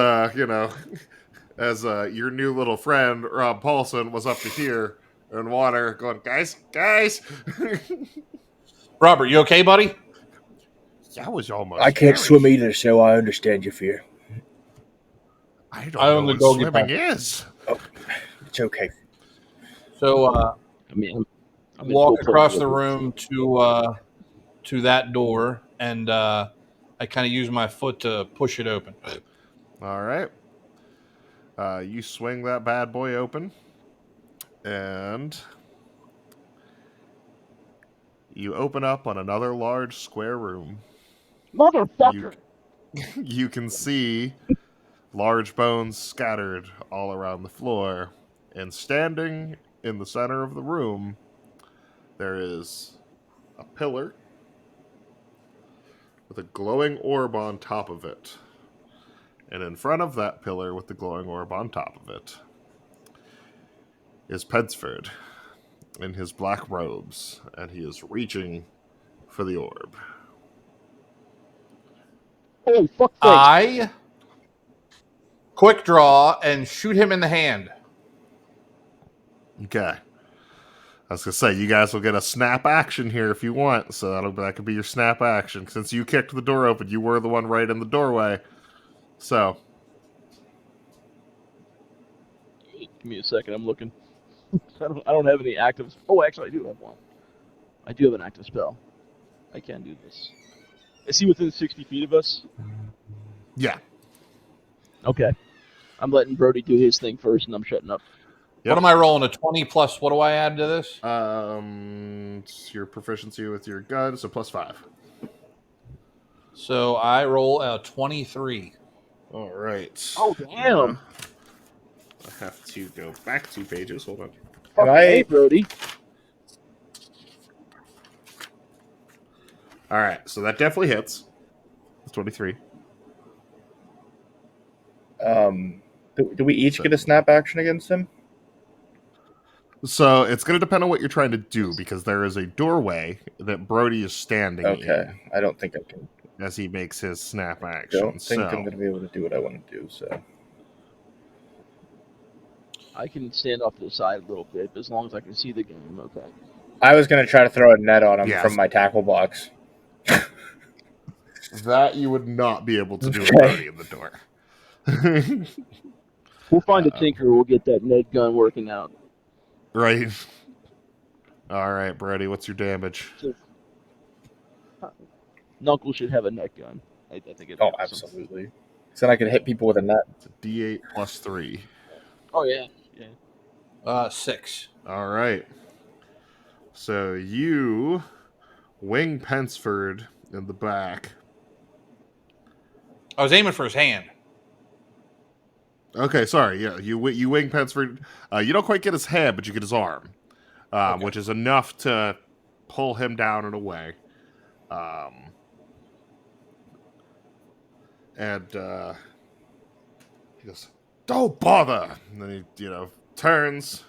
as your new little friend Rob Paulson was up to here in water, going, guys. Robert, you okay, buddy? That was almost. I can't scary. swim either, so I understand your fear. I I don't own know the what doggy swimming is. Oh, it's okay. So I mean, I'm in walk full across the total. room to that door, and I kind of use my foot to push it open. All right. You swing that bad boy open, and you open up on another large square room. Motherfucker! You can see large bones scattered all around the floor, and standing in the center of the room, there is a pillar with a glowing orb on top of it. And in front of that pillar with the glowing orb on top of it is Pensford in his black robes, and he is reaching for the orb. Oh, fuck face. I quick draw and shoot him in the hand. Okay. I was going to say, you guys will get a snap action here if you want, so that could be your snap action. Since you kicked the door open, you were the one right in the doorway. So. Give me a second, I'm looking. I don't have any active... Oh, actually, I do have one. I do have an active spell. I can do this. Is he within 60 feet of us? Yeah. Okay. I'm letting Brody do his thing first, and I'm shutting up. Yep. What am I rolling? A 20 plus? What do I add to this? It's your proficiency with your gun, so +5. So I roll a 23. All right. Oh, damn. I have to go back 2 pages. Hold on. Hey, Brody. All right, so that definitely hits. It's 23. Do we each get a snap action against him? So it's going to depend on what you're trying to do, because there is a doorway that Brody is standing Okay. in I don't think I can. as he makes his snap I action. don't think So I'm going to be able to do what I want to do, so. I can stand off to the side a little bit, as long as I can see the game, okay. I was going to try to throw a net on him Yes. from my tackle box. that you would not be able to do with Okay. Brody in the door. We'll find a tinker, we'll get that Ned gun working out. Right. All right, Brody, what's your damage? Knuckle should have a net gun. I think it's Oh, awesome. absolutely. So then I could hit people with a net. It's a D8 plus 3. Oh, yeah. 6. All right. So you wing Pensford in the back. I was aiming for his hand. Okay, sorry. Yeah, you wing Pensford. You don't quite get his head, but you get his arm, Okay. which is enough to pull him down and away. And he goes, "Don't bother." And then he, turns.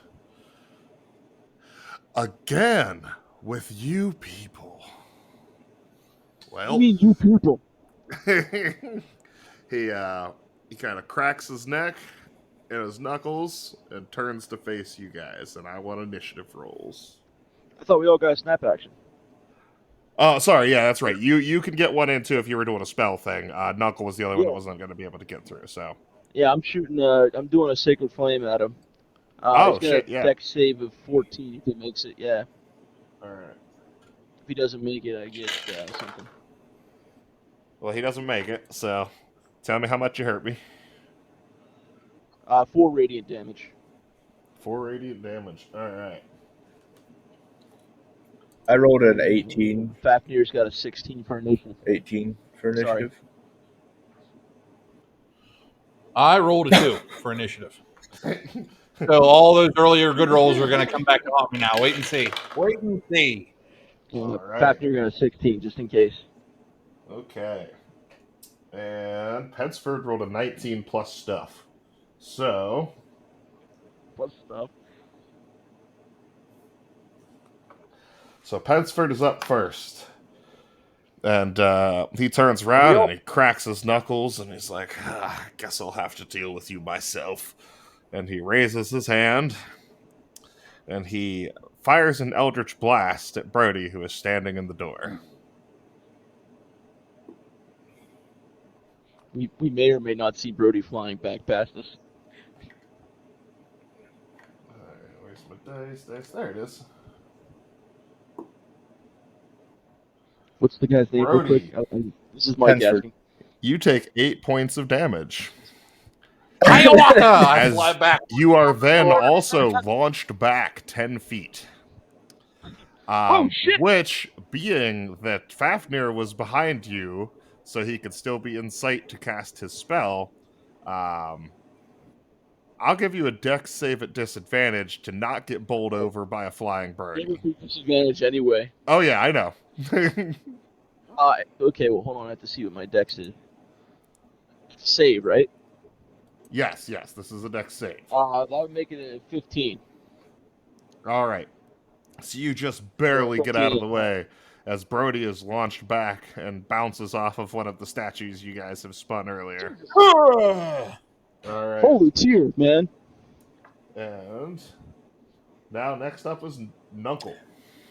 Again with you people. Well, You mean you people? he kind of cracks his neck and his knuckles and turns to face you guys, and I want initiative rolls. I thought we all got a snap action. Oh, sorry, yeah, that's right. You can get one in too if you were doing a spell thing. Knuckle was the only one that wasn't going to be able to get through. So Yeah, I'm shooting. I'm doing a sacred flame at him. Oh, he's gonna shit, yeah. dex save of 14 if he makes it. Yeah. all right. If he doesn't make it, I get something. Well, he doesn't make it. So tell me how much you hurt me. 4 radiant damage. 4 radiant damage. All right. I rolled an 18. Fafnir's got a 16 for initiative. 18 for Sorry. initiative. I rolled a 2 for initiative. So all those earlier good rolls are going to come back to haunt me now. Wait and see. Wait and see. All right. Fafnir got a 16, just in case. Okay. And Pensford rolled a 19 plus stuff. So, Plus stuff. Pensford is up first. And he turns around and he cracks his knuckles and he's like, I guess I'll have to deal with you myself. And he raises his hand and he fires an eldritch blast at Brody, who is standing in the door. We may or may not see Brody flying back past us. Alright, where's my dice? There it is. What's the guy's name real Brody. quick? This is Mike Pensford. asking. You take 8 points of damage. Hiawatha! I As fly back. you are then also launched back 10 feet. Oh, shit! Which, being that Fafnir was behind you, so he could still be in sight to cast his spell, I'll give you a dex save at disadvantage to not get bowled over by a flying Give bird. me disadvantage anyway. Oh yeah, I know. Okay, well, hold on. I have to see what my dex is. Save, right? yes, this is a dex save. That would make it a 15. All right. So you just barely get out of the way as Brody is launched back and bounces off of one of the statues you guys have spun earlier. All right. Holy tears, man. And now next up is Nuncle.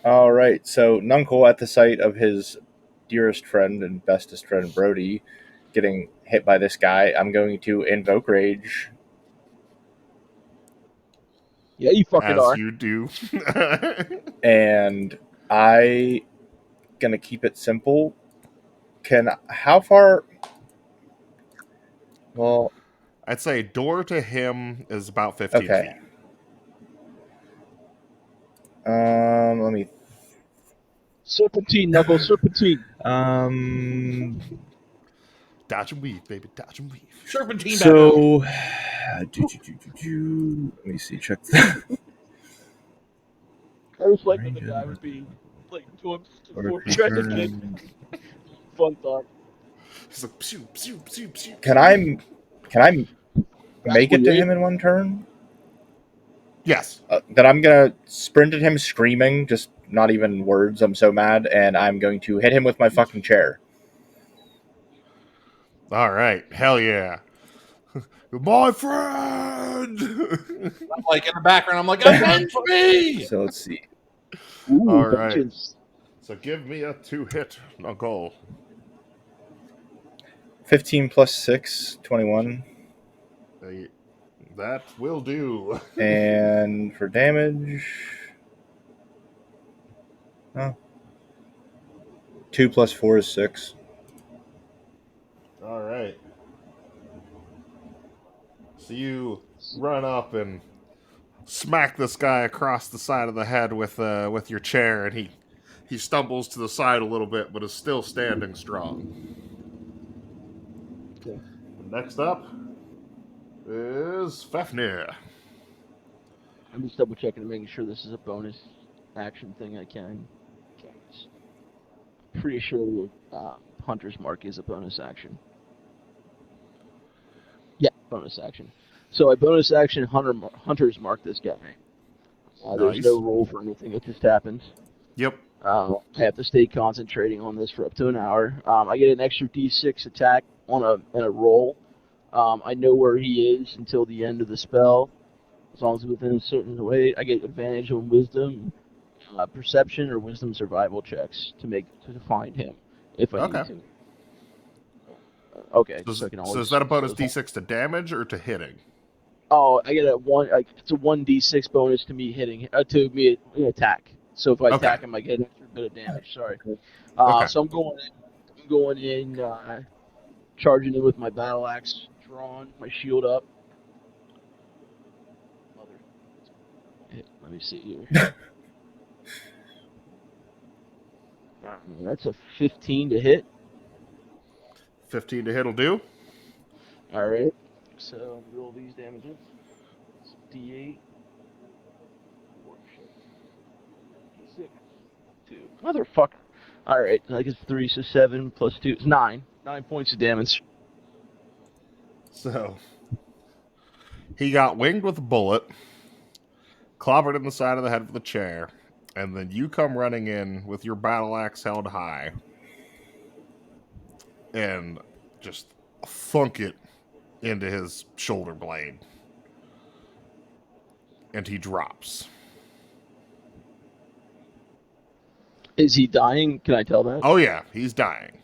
All right. So Nuncle, at the sight of his dearest friend and bestest friend Brody getting hit by this guy, I'm going to invoke rage. Yeah, you fucking As are. you do. And I gonna keep it simple. How far? Well, I'd say door to him is about 15 okay. feet. Let me. Serpentine, Knuckles, serpentine. Dodge and weave, baby. Dodge and weave. Serpentine baboon. So, let me see. Check. I was like when the guy would be like to him before he tried to get fun thought. He's like, pshoo, pshoo, pshoo, pshoo. Can I make it to him in one turn? Yes. Then I'm gonna sprint at him screaming, just not even words. I'm so mad, and I'm going to hit him with my fucking chair. All right. Hell yeah. My friend! I'm like in the background, I'm like, avenge me! So let's see. Ooh, All right. vengeance. So give me a 2-hit Knuckle. 15 plus 6, 21. That will do. And for damage, 2 plus 4 is 6. All right. So you run up and smack this guy across the side of the head with your chair, and he stumbles to the side a little bit, but is still standing strong. Okay. Next up is Fafnir. I'm just double checking and making sure this is a bonus action thing I can. Pretty sure Hunter's Mark is a bonus action. Yeah, bonus action. So I bonus action Hunter's Mark this guy. There's Nice. no roll for anything. It just happens. Yep. I have to stay concentrating on this for up to an hour. I get an extra D6 attack on a roll. I know where he is until the end of the spell. As long as it's within a certain way, I get advantage on Wisdom, Perception, or Wisdom survival checks to find him if I need to. Okay, So, I can so always. is that a bonus D6 to damage or to hitting? Oh, I get a one. It's a 1d6 bonus to me hitting to me attack. So if I attack him, I get an extra bit of damage. Sorry. So I'm going in, charging in with my battle axe drawn, my shield up. Let me see here. That's a 15 to hit. 15 to hit will do. All right. So roll these damages. It's D8. 4, shit. D6. 2. Motherfucker. All right. I guess 3, so 7 plus 2 is 9. 9 points of damage. So, he got winged with a bullet, clobbered in the side of the head with a chair, and then you come running in with your battle axe held high and just thunk it into his shoulder blade. And he drops. Is he dying? Can I tell that? Oh yeah, he's dying.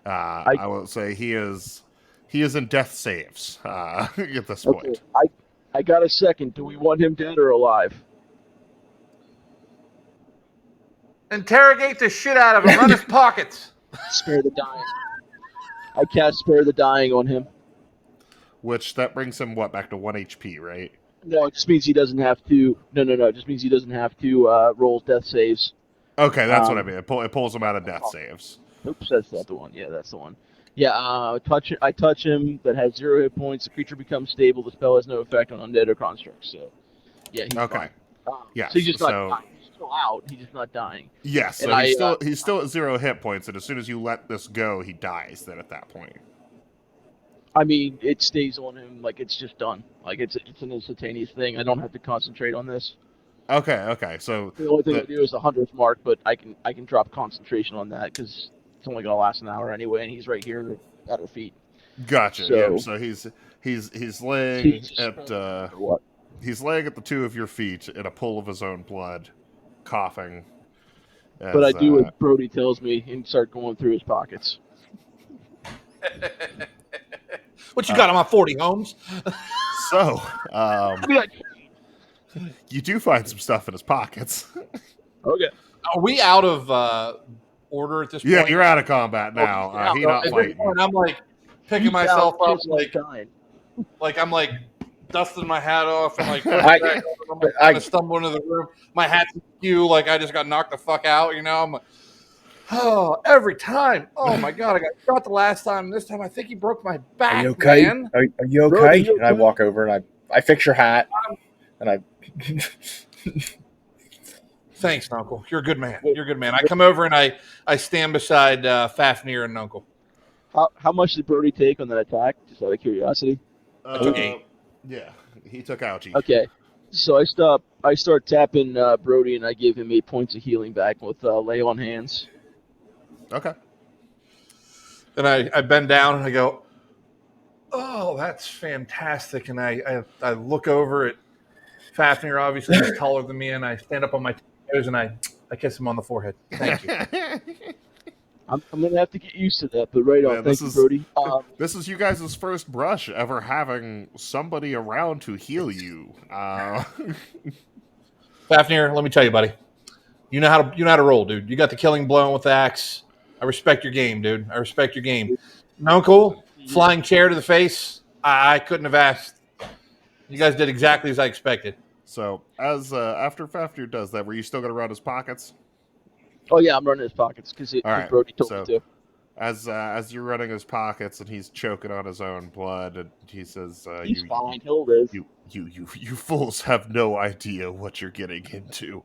I will say he is in death saves at this point. I got a second. Do we want him dead or alive? Interrogate the shit out of him. Run his pockets. Spare the dying. I cast Spare the Dying on him. Which that brings him back to 1 HP, right? No, it just means he doesn't have to. No. It just means he doesn't have to roll death saves. Okay, that's what I mean. It pulls him out of death saves. Oops, that's not the one. Yeah, that's the one. Yeah, I touch him. That has 0 hit points. The creature becomes stable. The spell has no effect on undead or constructs. So, yeah, he's okay. Fine. Yes. So he's just not dying. He's still out. He's just not dying. Yes. So he's still at 0 hit points, and as soon as you let this go, he dies. Then at that point. I mean, it stays on him like it's just done. Like it's an instantaneous thing. I don't have to concentrate on this. Okay. So the only thing I do is the 100th mark, but I can drop concentration on that because it's only gonna last an hour anyway, and he's right here at our feet. Gotcha. So, yeah. So he's laying at what? He's laying at the 2 of your feet in a pool of his own blood, coughing. But I do what Brody tells me and start going through his pockets. What you got on my 40, Holmes? So, you do find some stuff in his pockets. Okay. Are we out of order at this point? Yeah, you're out of combat now. He's not fighting. I'm like picking myself up, like I'm like dusting my hat off and like I'm stumbling into the room. My hat's askew, like I just got knocked the fuck out. You know, I'm like, oh, every time. Oh my god, I got shot the last time. This time, I think he broke my back. Are you okay? Man. Are you okay? Brody, you and I walk over and I fix your hat, and I. Thanks, Uncle. You're a good man. You're a good man. I come over and I stand beside Fafnir and Uncle. How much did Brody take on that attack? Just out of curiosity. Yeah, he took ouchie. Okay, so I start tapping Brody, and I give him 8 points of healing back with lay on hands. Okay. Then I bend down and I go, oh, that's fantastic. And I look over at Fafnir, obviously he's taller than me, and I stand up on my toes and I kiss him on the forehead. Thank you. I'm going to have to get used to that, but right on. Yeah, Thank you, Brody. This is you guys' first brush ever having somebody around to heal you. Fafnir, let me tell you, buddy. You know how to roll, dude. You got the killing blow with the axe. I respect your game, dude. I respect your game. Uncle, flying chair to the face. I couldn't have asked. You guys did exactly as I expected. So, as after Fafnir does that, were you still going to run his pockets? Oh yeah, I'm running his pockets because right, Brody told me to. As you're running his pockets and he's choking on his own blood, and he says, "He's fine. He'll live." You fools have no idea what you're getting into.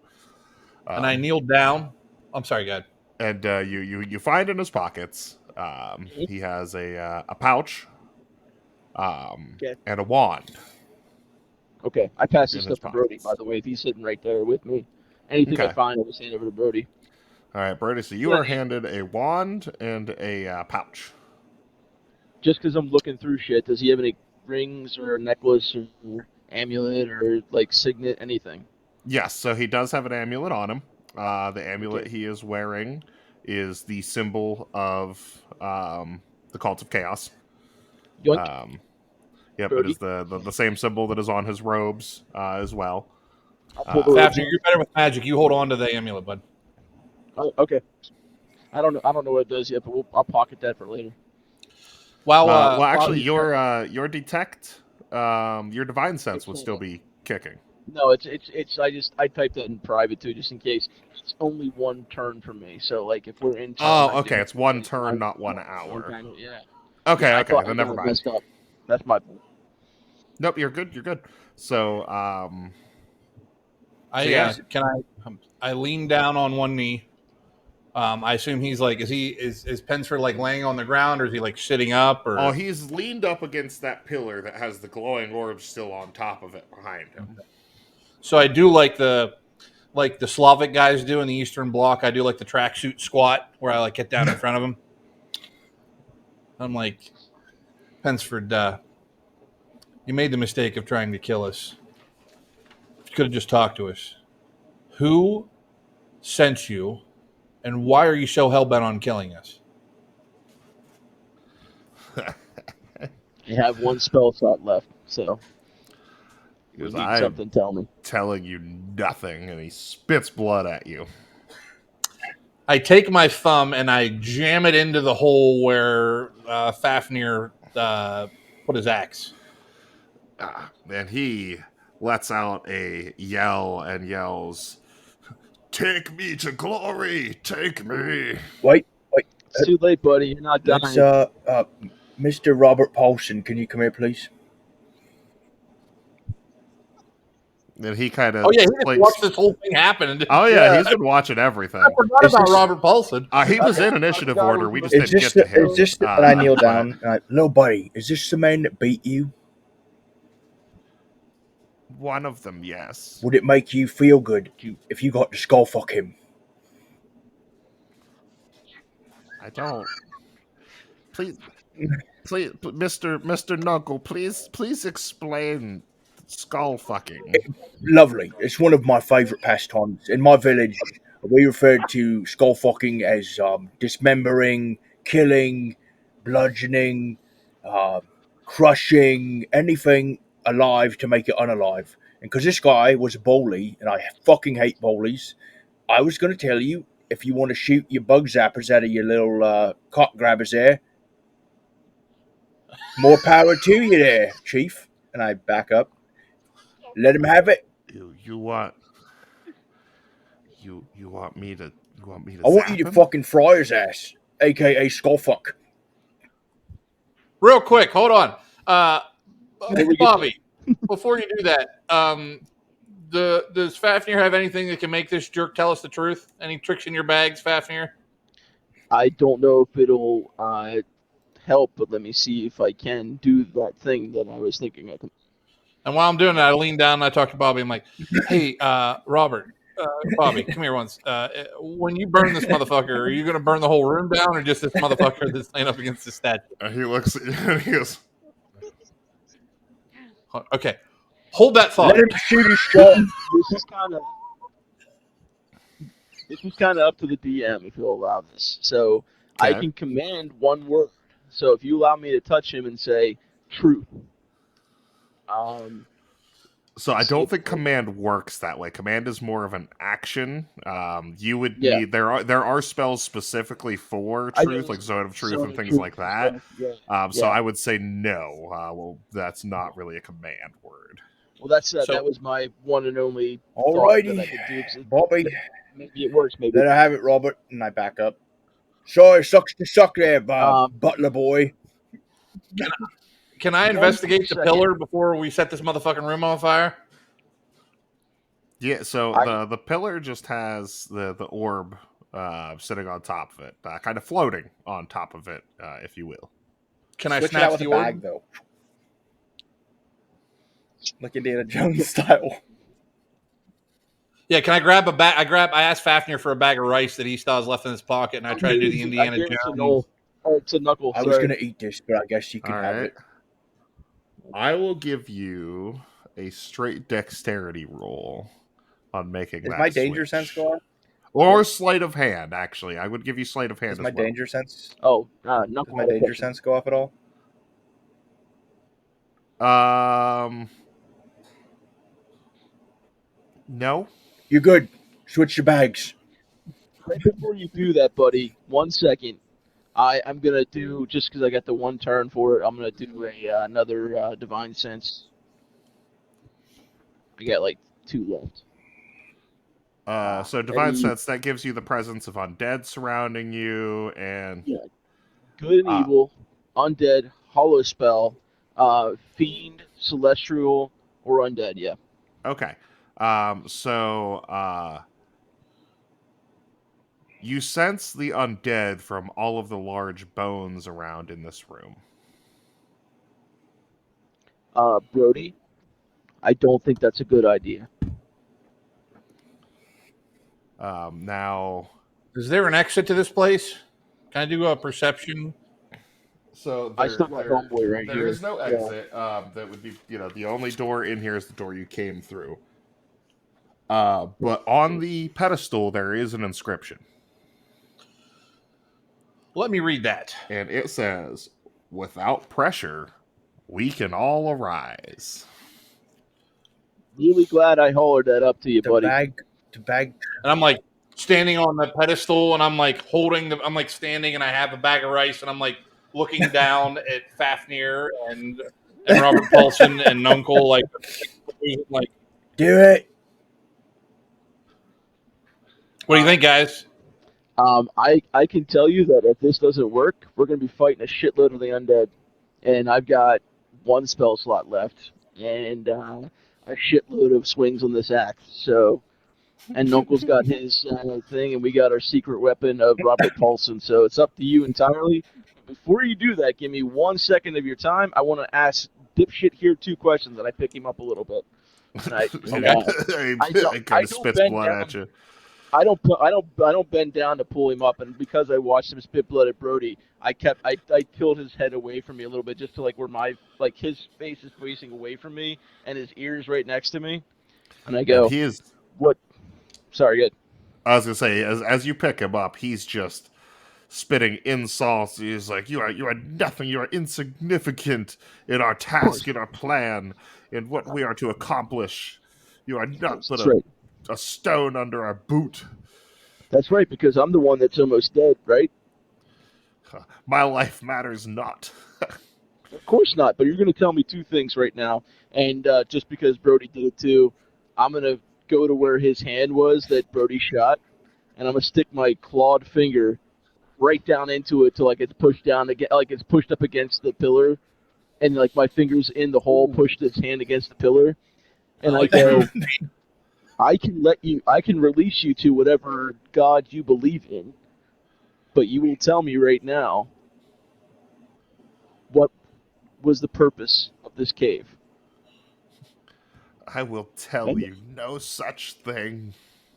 And I kneeled down. I'm sorry, God. And you find in his pockets, he has a pouch, Okay. and a wand. Okay, I pass this In his stuff to Brody. pockets. By the way, if he's sitting right there with me, anything I Okay. find, I'll just hand over to Brody. All right, Brody. So you are handed a wand and a pouch. Just because I'm looking through shit, does he have any rings or necklace or amulet or like signet, anything? Yes, so he does have an amulet on him. The amulet he is wearing is the symbol of the Cult of Chaos. Yoink. Yep, it is the same symbol that is on his robes as well. I'll pull the rope. Fafnir, you're better with magic. You hold on to the amulet, bud. Oh, okay. I don't know what it does yet, but I'll pocket that for later. Well, actually, your detect, your divine sense would still be kicking. No, it's. I typed that in private too, just in case. It's only one turn for me. So like, if we're in turn, Oh, okay. It's one turn, not 1 one hour. time. Yeah. Okay, Yeah, I okay. thought Then I got never it mind. messed up. That's my fault. Nope, you're good. You're good. So, I lean down on one knee. I assume he's like, is Pensford like laying on the ground, or is he like sitting up, oh, or? he's leaned up against that pillar that has the glowing orb still on top of it behind him. So I do like the Slavic guys do in the Eastern Bloc. I do like the tracksuit squat where I like get down in front of him. I'm like, Pensford, you made the mistake of trying to kill us. You could have just talked to us. Who sent you, and why are you so hell-bent on killing us? I have one spell slot left, so if we Because need I'm something, tell me. telling you nothing, and he spits blood at you. I take my thumb and I jam it into the hole where Fafnir put his axe. And he lets out a yell and yells, "Take me to glory! Take me!" Wait. It's too late, buddy. You're not dying. Let's, Mr. Robert Paulson, can you come here, please? And he kind of Oh yeah, he just watched this whole thing happen. And oh yeah, he's been watching everything. I forgot Is about this- Robert Paulson. He was in initiative order. We just Is didn't this get to him. is this and I kneel down and I, little buddy, is this the man that beat you? One of them, yes. Would it make you feel good if you got to skull fuck him? I don't. Please, Mr. Knuckle, please explain skull fucking. Lovely. It's one of my favourite pastimes. In my village, we referred to skull fucking as dismembering, killing, bludgeoning, uh, crushing anything alive to make it unalive. And because this guy was a bully, and I fucking hate bullies, I was going to tell you if you want to shoot your bug zappers out of your little cock grabbers there, more power to you there, Chief. And I back up. Let him have it. You want me to I want zap you to him? fucking fry his ass, aka skullfuck. Real quick, hold on, Here we go. Bobby. Before you do that, does Fafnir have anything that can make this jerk tell us the truth? Any tricks in your bags, Fafnir? I don't know if it'll help, but let me see if I can do that thing that I was thinking I can. And while I'm doing that, I lean down and I talk to Bobby. I'm like, hey, Robert, Bobby, come here once. When you burn this motherfucker, are you going to burn the whole room down or just this motherfucker that's laying up against the statue? He looks at you and he goes, Okay. Hold that thought. Let him shoot his shot. This is kind of up to the DM if you'll allow this. So I Okay. can command one word. So if you allow me to touch him and say truth, So I don't think command works that way. Command is more of an action. You would Yeah. need there are spells specifically for truth, like Zone of Truth and things like that. So I would say no. Well, that's not really a command word. Well, that was my one and only thought Alrighty, that I could do. 'Cause Bobby. maybe it works. Maybe. Let her have it, Robert. And I back up. Sorry, sucks to suck there, butler boy. Can I investigate the pillar before we set this motherfucking room on fire? Yeah, so the pillar just has the orb sitting on top of it, kind of floating on top of it, if you will. Can I Switch it snatch out with the a orb? bag, though? Like Indiana Jones style. Yeah, can I grab a bag? I asked Fafnir for a bag of rice that he still has left in his pocket, and I tried to do the Indiana Jones. It's a knuckle. I was going to eat this, but I guess you can have it. I will give you a straight dexterity roll on making that. Is my danger sense go off? Or sleight of hand, actually. I would give you sleight of hand Is as my well. danger sense? Oh, Does my danger sense go off at all? No. You're good. Switch your bags. Right before you do that, buddy, 1 second. I'm gonna do, just because I got the one turn for it, I'm gonna do another divine sense. I got like 2 left. So divine any- sense, that gives you the presence of undead surrounding you, and Yeah. Good and evil, undead, hollow spell, fiend, celestial, or undead. Yeah. okay. You sense the undead from all of the large bones around in this room. Brody, I don't think that's a good idea. Now, Is there an exit to this place? Can I do a perception? so I still got homeboy right there here. is no Yeah. exit. That would be, the only door in here is the door you came through. But on the pedestal there is an inscription, Let me read that. and it says, "Without pressure, we can all arise." Really glad I hollered that up to you, buddy. The bag. And I'm like standing on the pedestal, and I'm like I'm like standing, and I have a bag of rice, and I'm like looking down at Fafnir and Robert Paulson and Nuncle, like Do it. what do you think, guys? I can tell you that if this doesn't work, we're going to be fighting a shitload of the undead. And I've got 1 spell slot left and a shitload of swings on this axe. So, and Nuncle's got his thing, and we got our secret weapon of Robert Paulson. So it's up to you entirely. Before you do that, give me 1 second of your time. I want to ask Dipshit here 2 questions, and I pick him up a little bit. And I kind of spits blood at you. I don't bend down to pull him up, and because I watched him spit blood at Brody, I killed his head away from me a little bit, just to where his face is facing away from me, and his ears right next to me, and I go, he is. What? Sorry, good. I was gonna say, as you pick him up, he's just spitting insults. He's like, "You are nothing. You are insignificant in our task, in our plan, in what we are to accomplish. You are not but a stone under our boot." That's right, because I'm the one that's almost dead, right? My life matters not. Of course not, but you're going to tell me 2 things right now, and just because Brody did it too, I'm going to go to where his hand was that Brody shot, and I'm going to stick my clawed finger right down into it till it's pushed down again, it's pushed up against the pillar, and my fingers in the hole pushed his hand against the pillar, and I go, I can release you to whatever god you believe in, but you will tell me right now what was the purpose of this cave. I will tell you no such thing.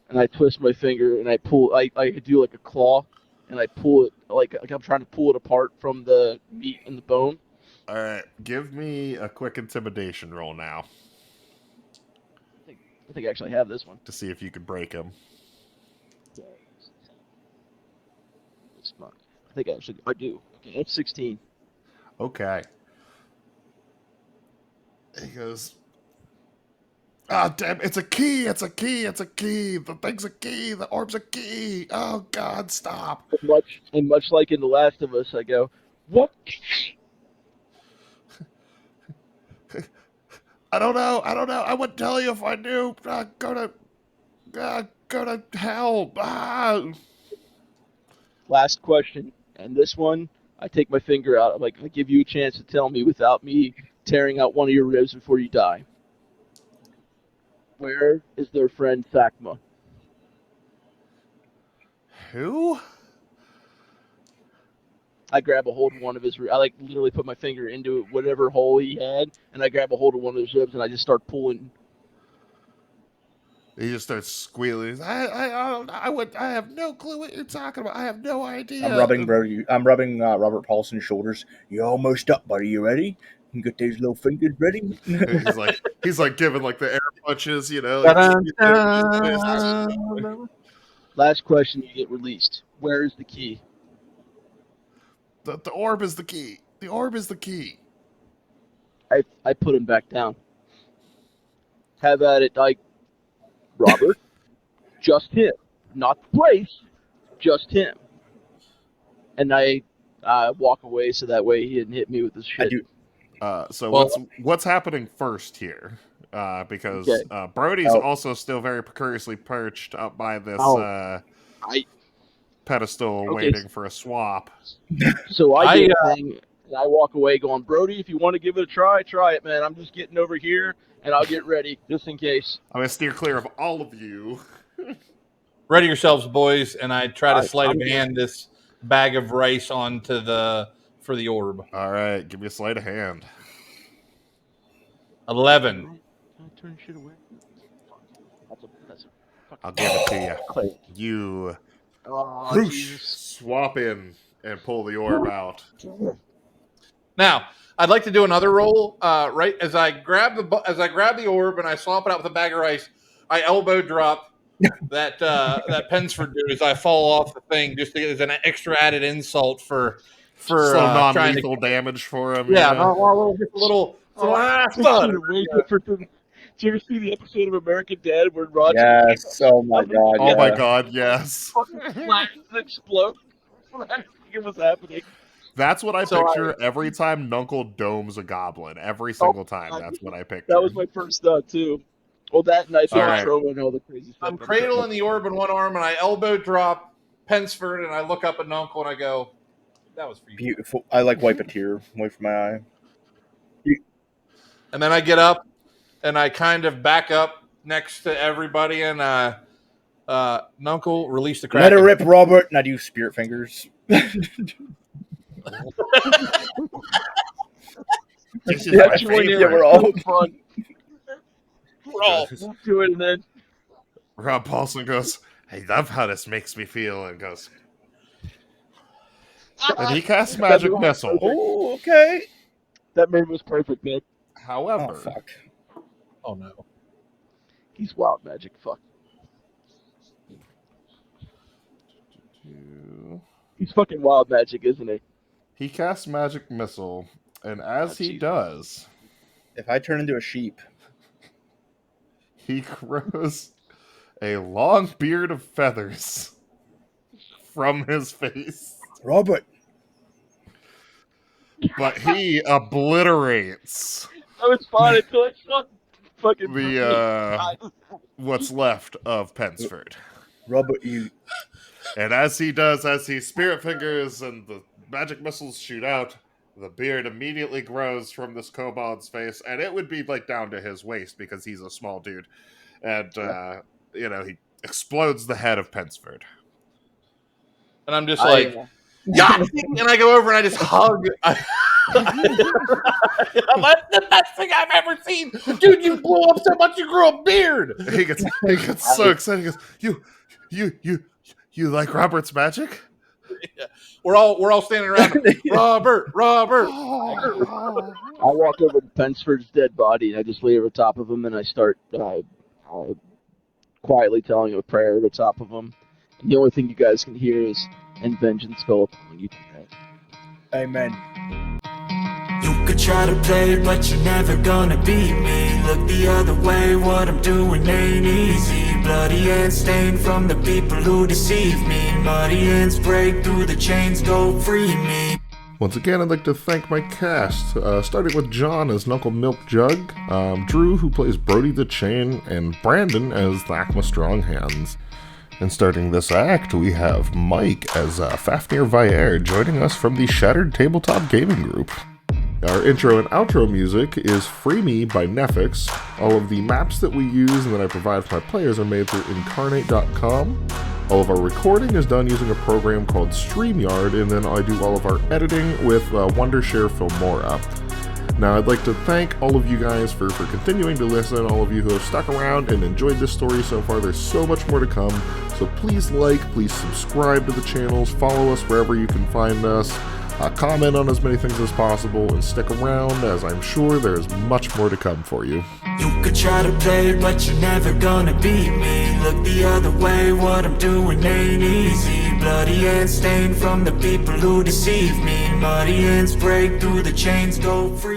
And I twist my finger and I pull. I do a claw, and I pull it like I'm trying to pull it apart from the meat and the bone. All right, give me a quick intimidation roll now. I think I actually have this one to see if you can break him. I think I do. Okay, that's 16. Okay. He goes, "Ah, damn, it's a key, it's a key, it's a key. The thing's a key, the orb's a key. Oh, God, stop." And much like in The Last of Us, I go, "What?" I don't know. I wouldn't tell you if I knew. Go to hell. Last question, and this one, I take my finger out. I give you a chance to tell me without me tearing out one of your ribs before you die. Where is their friend Thakma? Who? I grab a hold of one of his. I literally put my finger into whatever hole he had, and I grab a hold of one of his ribs, and I just start pulling. He just starts squealing. I have no clue what you're talking about. I have no idea. I'm rubbing Robert Paulson's shoulders. You're almost up, buddy. You ready? You get those little fingers ready. he's like giving the air punches, Last question, you get released. Where is the key? The orb is the key. The orb is the key. I put him back down. Have at it, Robert. Just him. Not the place. Just him. And I walk away so that way he didn't hit me with his shit. So what's happening first here? because Okay. Brody's also still very precariously perched up by this I pedestal, Okay. waiting for a swap. So I get a thing, and I walk away going, Brody, if you want to give it a try it, man. I'm just getting over here, and I'll get ready just in case. I'm gonna steer clear of all of you. Ready yourselves, boys, and I try to sleight I'm of hand this bag of rice onto for the orb. All right, give me a sleight of hand. 11. I turn shit away. That's a I'll give it to you. Clay. You Oh, Jesus. swap in and pull the orb out. Now, I'd like to do another roll. Right as I grab the orb and I swap it out with a bag of rice, I elbow drop that Pensford dude as I fall off the thing, just as an extra added insult for Some non-lethal damage for him. Yeah, just a little. Did you ever see the episode of American Dad where Roger? Yes. Oh my god. Oh my yeah. god, yes. Flash explode. It was happening. That's what I picture every time Nuncle domes a goblin. Every single time. That's what I picture. That was my first thought too. Well, that night throw and all the crazy stuff. I'm cradling the orb in one arm and I elbow drop Pensford and I look up at Nuncle and I go, "That was for you." Beautiful. I wipe a tear away from my eye. And then I get up and I kind of back up next to everybody and Nuncle, release the Kraken. Let it rip, Robert. And I do spirit fingers. This is my favorite. We're all fun. We're all doing it, then. Rob Paulson goes, "I love how this makes me feel," and goes, and he casts magic missile. Oh, okay. That man was perfect, man. However, Oh, fuck. Oh no. He's wild magic. Fuck. He's fucking wild magic, isn't he? he casts magic missile, and as he does, If I turn into a sheep, he grows a long beard of feathers from his face. Robert. But he obliterates That was fun until I saw fucking the what's left of Pensford. Robert, you. And as he does, as he spirit fingers and the magic missiles shoot out, the beard immediately grows from this kobold's face, and it would be like down to his waist because he's a small dude. And he explodes the head of Pensford. And I'm just like, yeah. And I go over and I just hug. That's the best thing I've ever seen, dude. You blew up so much, you grew a beard. He gets so excited. He goes, you like Robert's magic? Yeah. We're all standing around. Robert. I walk over to Pensford's dead body and I just lay over top of him and I start quietly telling him a prayer over top of him. And the only thing you guys can hear is, "And vengeance go upon you tonight." Amen. You could try to play it, but you're never gonna beat me. Look the other way, what I'm doing ain't easy. Bloody hands stained from the people who deceive me. Muddy hands break through the chains, go free me. Once again, I'd like to thank my cast, starting with John as Knuckle Milk Jug, Drew, who plays Brody the Chain, and Brandon as Thakma Strong Hands. And starting this act, we have Mike as Fafnir Vaer, joining us from the Shattered Tabletop Gaming Group. Our intro and outro music is Free Me by NEFFEX. All of the maps that we use and that I provide for my players are made through incarnate.com. All of our recording is done using a program called StreamYard, and then I do all of our editing with Wondershare Filmora. Now, I'd like to thank all of you guys for continuing to listen, all of you who have stuck around and enjoyed this story so far. There's so much more to come, so please please subscribe to the channels, follow us wherever you can find us, comment on as many things as possible, and stick around, as I'm sure there's much more to come for you. You could try to play it, but you're never gonna beat me. Look the other way, what I'm doing ain't easy. Bloody hands stained from the people who deceive me. Muddy hands break through the chains, go free.